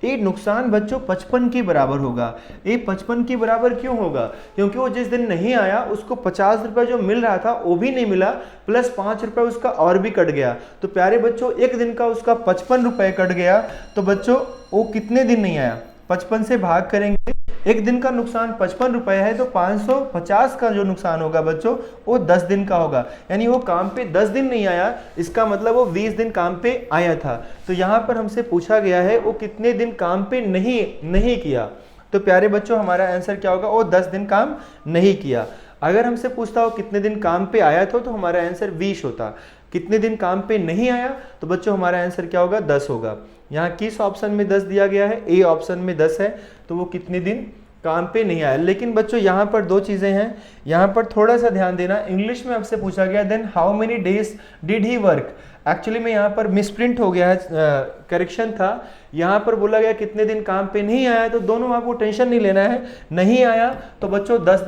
ये नुकसान बच्चों 55 के बराबर होगा। ये 55 के बराबर क्यों होगा? क्योंकि वो जिस दिन नहीं आया उसको 50 रुपये जो मिल रहा था वो भी नहीं मिला, प्लस 5 रुपये उसका और भी कट गया। तो प्यारे बच्चों एक दिन का उसका 55 रुपये कट गया, तो बच्चों वो कितने दिन नहीं आया? 55 से भाग करेंगे, एक दिन का नुकसान 55 रुपये है, तो 550 का जो नुकसान होगा बच्चों वो 10 दिन का होगा। यानी वो काम पे 10 दिन नहीं आया, इसका मतलब वो 20 दिन काम पे आया था। तो यहाँ पर हमसे पूछा गया है वो कितने दिन काम पे नहीं किया। तो प्यारे बच्चों हमारा आंसर क्या होगा? वो 10 दिन काम नहीं किया। अगर हमसे पूछता हो कितने दिन काम पे आया था, तो हमारा आंसर 20 होता। कितने दिन काम पे नहीं आया, तो बच्चों हमारा आंसर क्या होगा? 10 होगा। यहाँ किस ऑप्शन में 10 दिया गया है? ए ऑप्शन में 10 है, तो वो कितने दिन काम पे नहीं आया। लेकिन बच्चों यहाँ पर 2 चीज़ें हैं, यहाँ पर थोड़ा सा ध्यान देना। इंग्लिश में आपसे पूछा गया then how many days did he work. Actually में यहाँ पर मिसप्रिंट हो गया है, करेक्शन था। यहाँ पर बोला गया कितने दिन काम पे नहीं आया, तो दोनों आपको टेंशन नहीं लेना है। नहीं आया तो बच्चों 10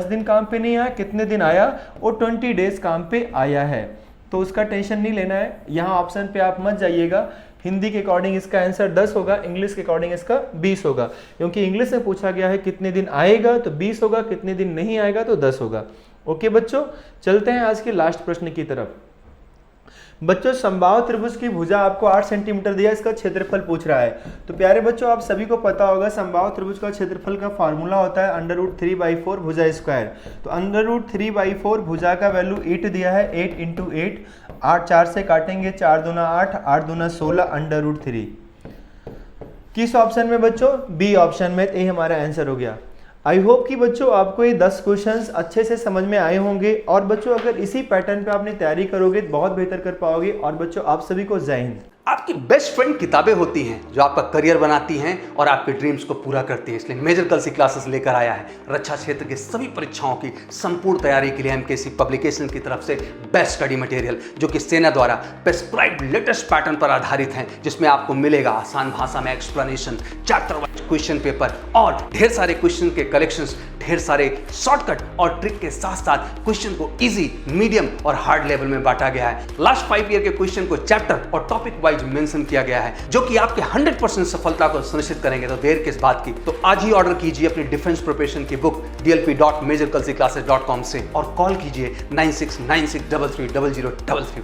दिन काम पे नहीं आया, कितने दिन आया? वो 20 डेज काम पे आया है, तो उसका टेंशन नहीं लेना है। यहाँ ऑप्शन पे आप मत जाइएगा। हिंदी के अकॉर्डिंग इसका आंसर 10 होगा, इंग्लिश के अकॉर्डिंग इसका 20 होगा, क्योंकि इंग्लिश में पूछा गया है कितने दिन आएगा तो 20 होगा, कितने दिन नहीं आएगा तो 10 होगा। ओके बच्चों, चलते हैं आज के लास्ट प्रश्न की तरफ। बच्चों समबाहु त्रिभुज की भुजा आपको 8 सेंटीमीटर दिया, इसका क्षेत्रफल पूछ रहा है। तो प्यारे बच्चों आप सभी को पता होगा समबाहु त्रिभुज का क्षेत्रफल का फार्मूला होता है √3/4 भुजा स्क्वायर। तो √3/4 भुजा का वैल्यू 8 दिया है, 8 × 8, 8 4 से काटेंगे, 4 दूना 8, 8 दूना 16, √3। किस ऑप्शन में बच्चों? बी ऑप्शन में। ये हमारा आंसर हो गया। आई होप कि बच्चों आपको ये 10 क्वेश्चंस अच्छे से समझ में आए होंगे, और बच्चों अगर इसी पैटर्न पे आपने तैयारी करोगे तो बहुत बेहतर कर पाओगे। और बच्चों आप सभी को जय हिंद। आपकी बेस्ट फ्रेंड किताबें होती हैं जो आपका करियर बनाती हैं और आपके ड्रीम्स को पूरा करती हैं। इसलिए मेजर कल सी क्लासेस लेकर आया है रक्षा क्षेत्र के सभी परीक्षाओं की संपूर्ण तैयारी के लिए एमकेसी पब्लिकेशन की तरफ से बेस्ट स्टडी मटेरियल, जो कि सेना द्वारा प्रेस्क्राइब्ड लेटेस्ट पैटर्न पर आधारित हैं, जिसमें आपको मिलेगा आसान भाषा में explanation, chapter wise question paper और ढेर सारे क्वेश्चन के कलेक्शंस, ढेर सारे शॉर्टकट और ट्रिक के साथ साथ क्वेश्चन को इजी, मीडियम और हार्ड लेवल में बांटा गया है। लास्ट 5 ईयर के क्वेश्चन को चैप्टर और टॉपिक वाइज मेंशन किया गया है, जो कि आपके 100% सफलता को सुनिश्चित करेंगे। तो देर किस बात की, तो आज ही ऑर्डर कीजिए अपनी डिफेंस प्रिपरेशन की बुक dlp.majorculsiclasses.com से और कॉल कीजिए 9696330033 पर।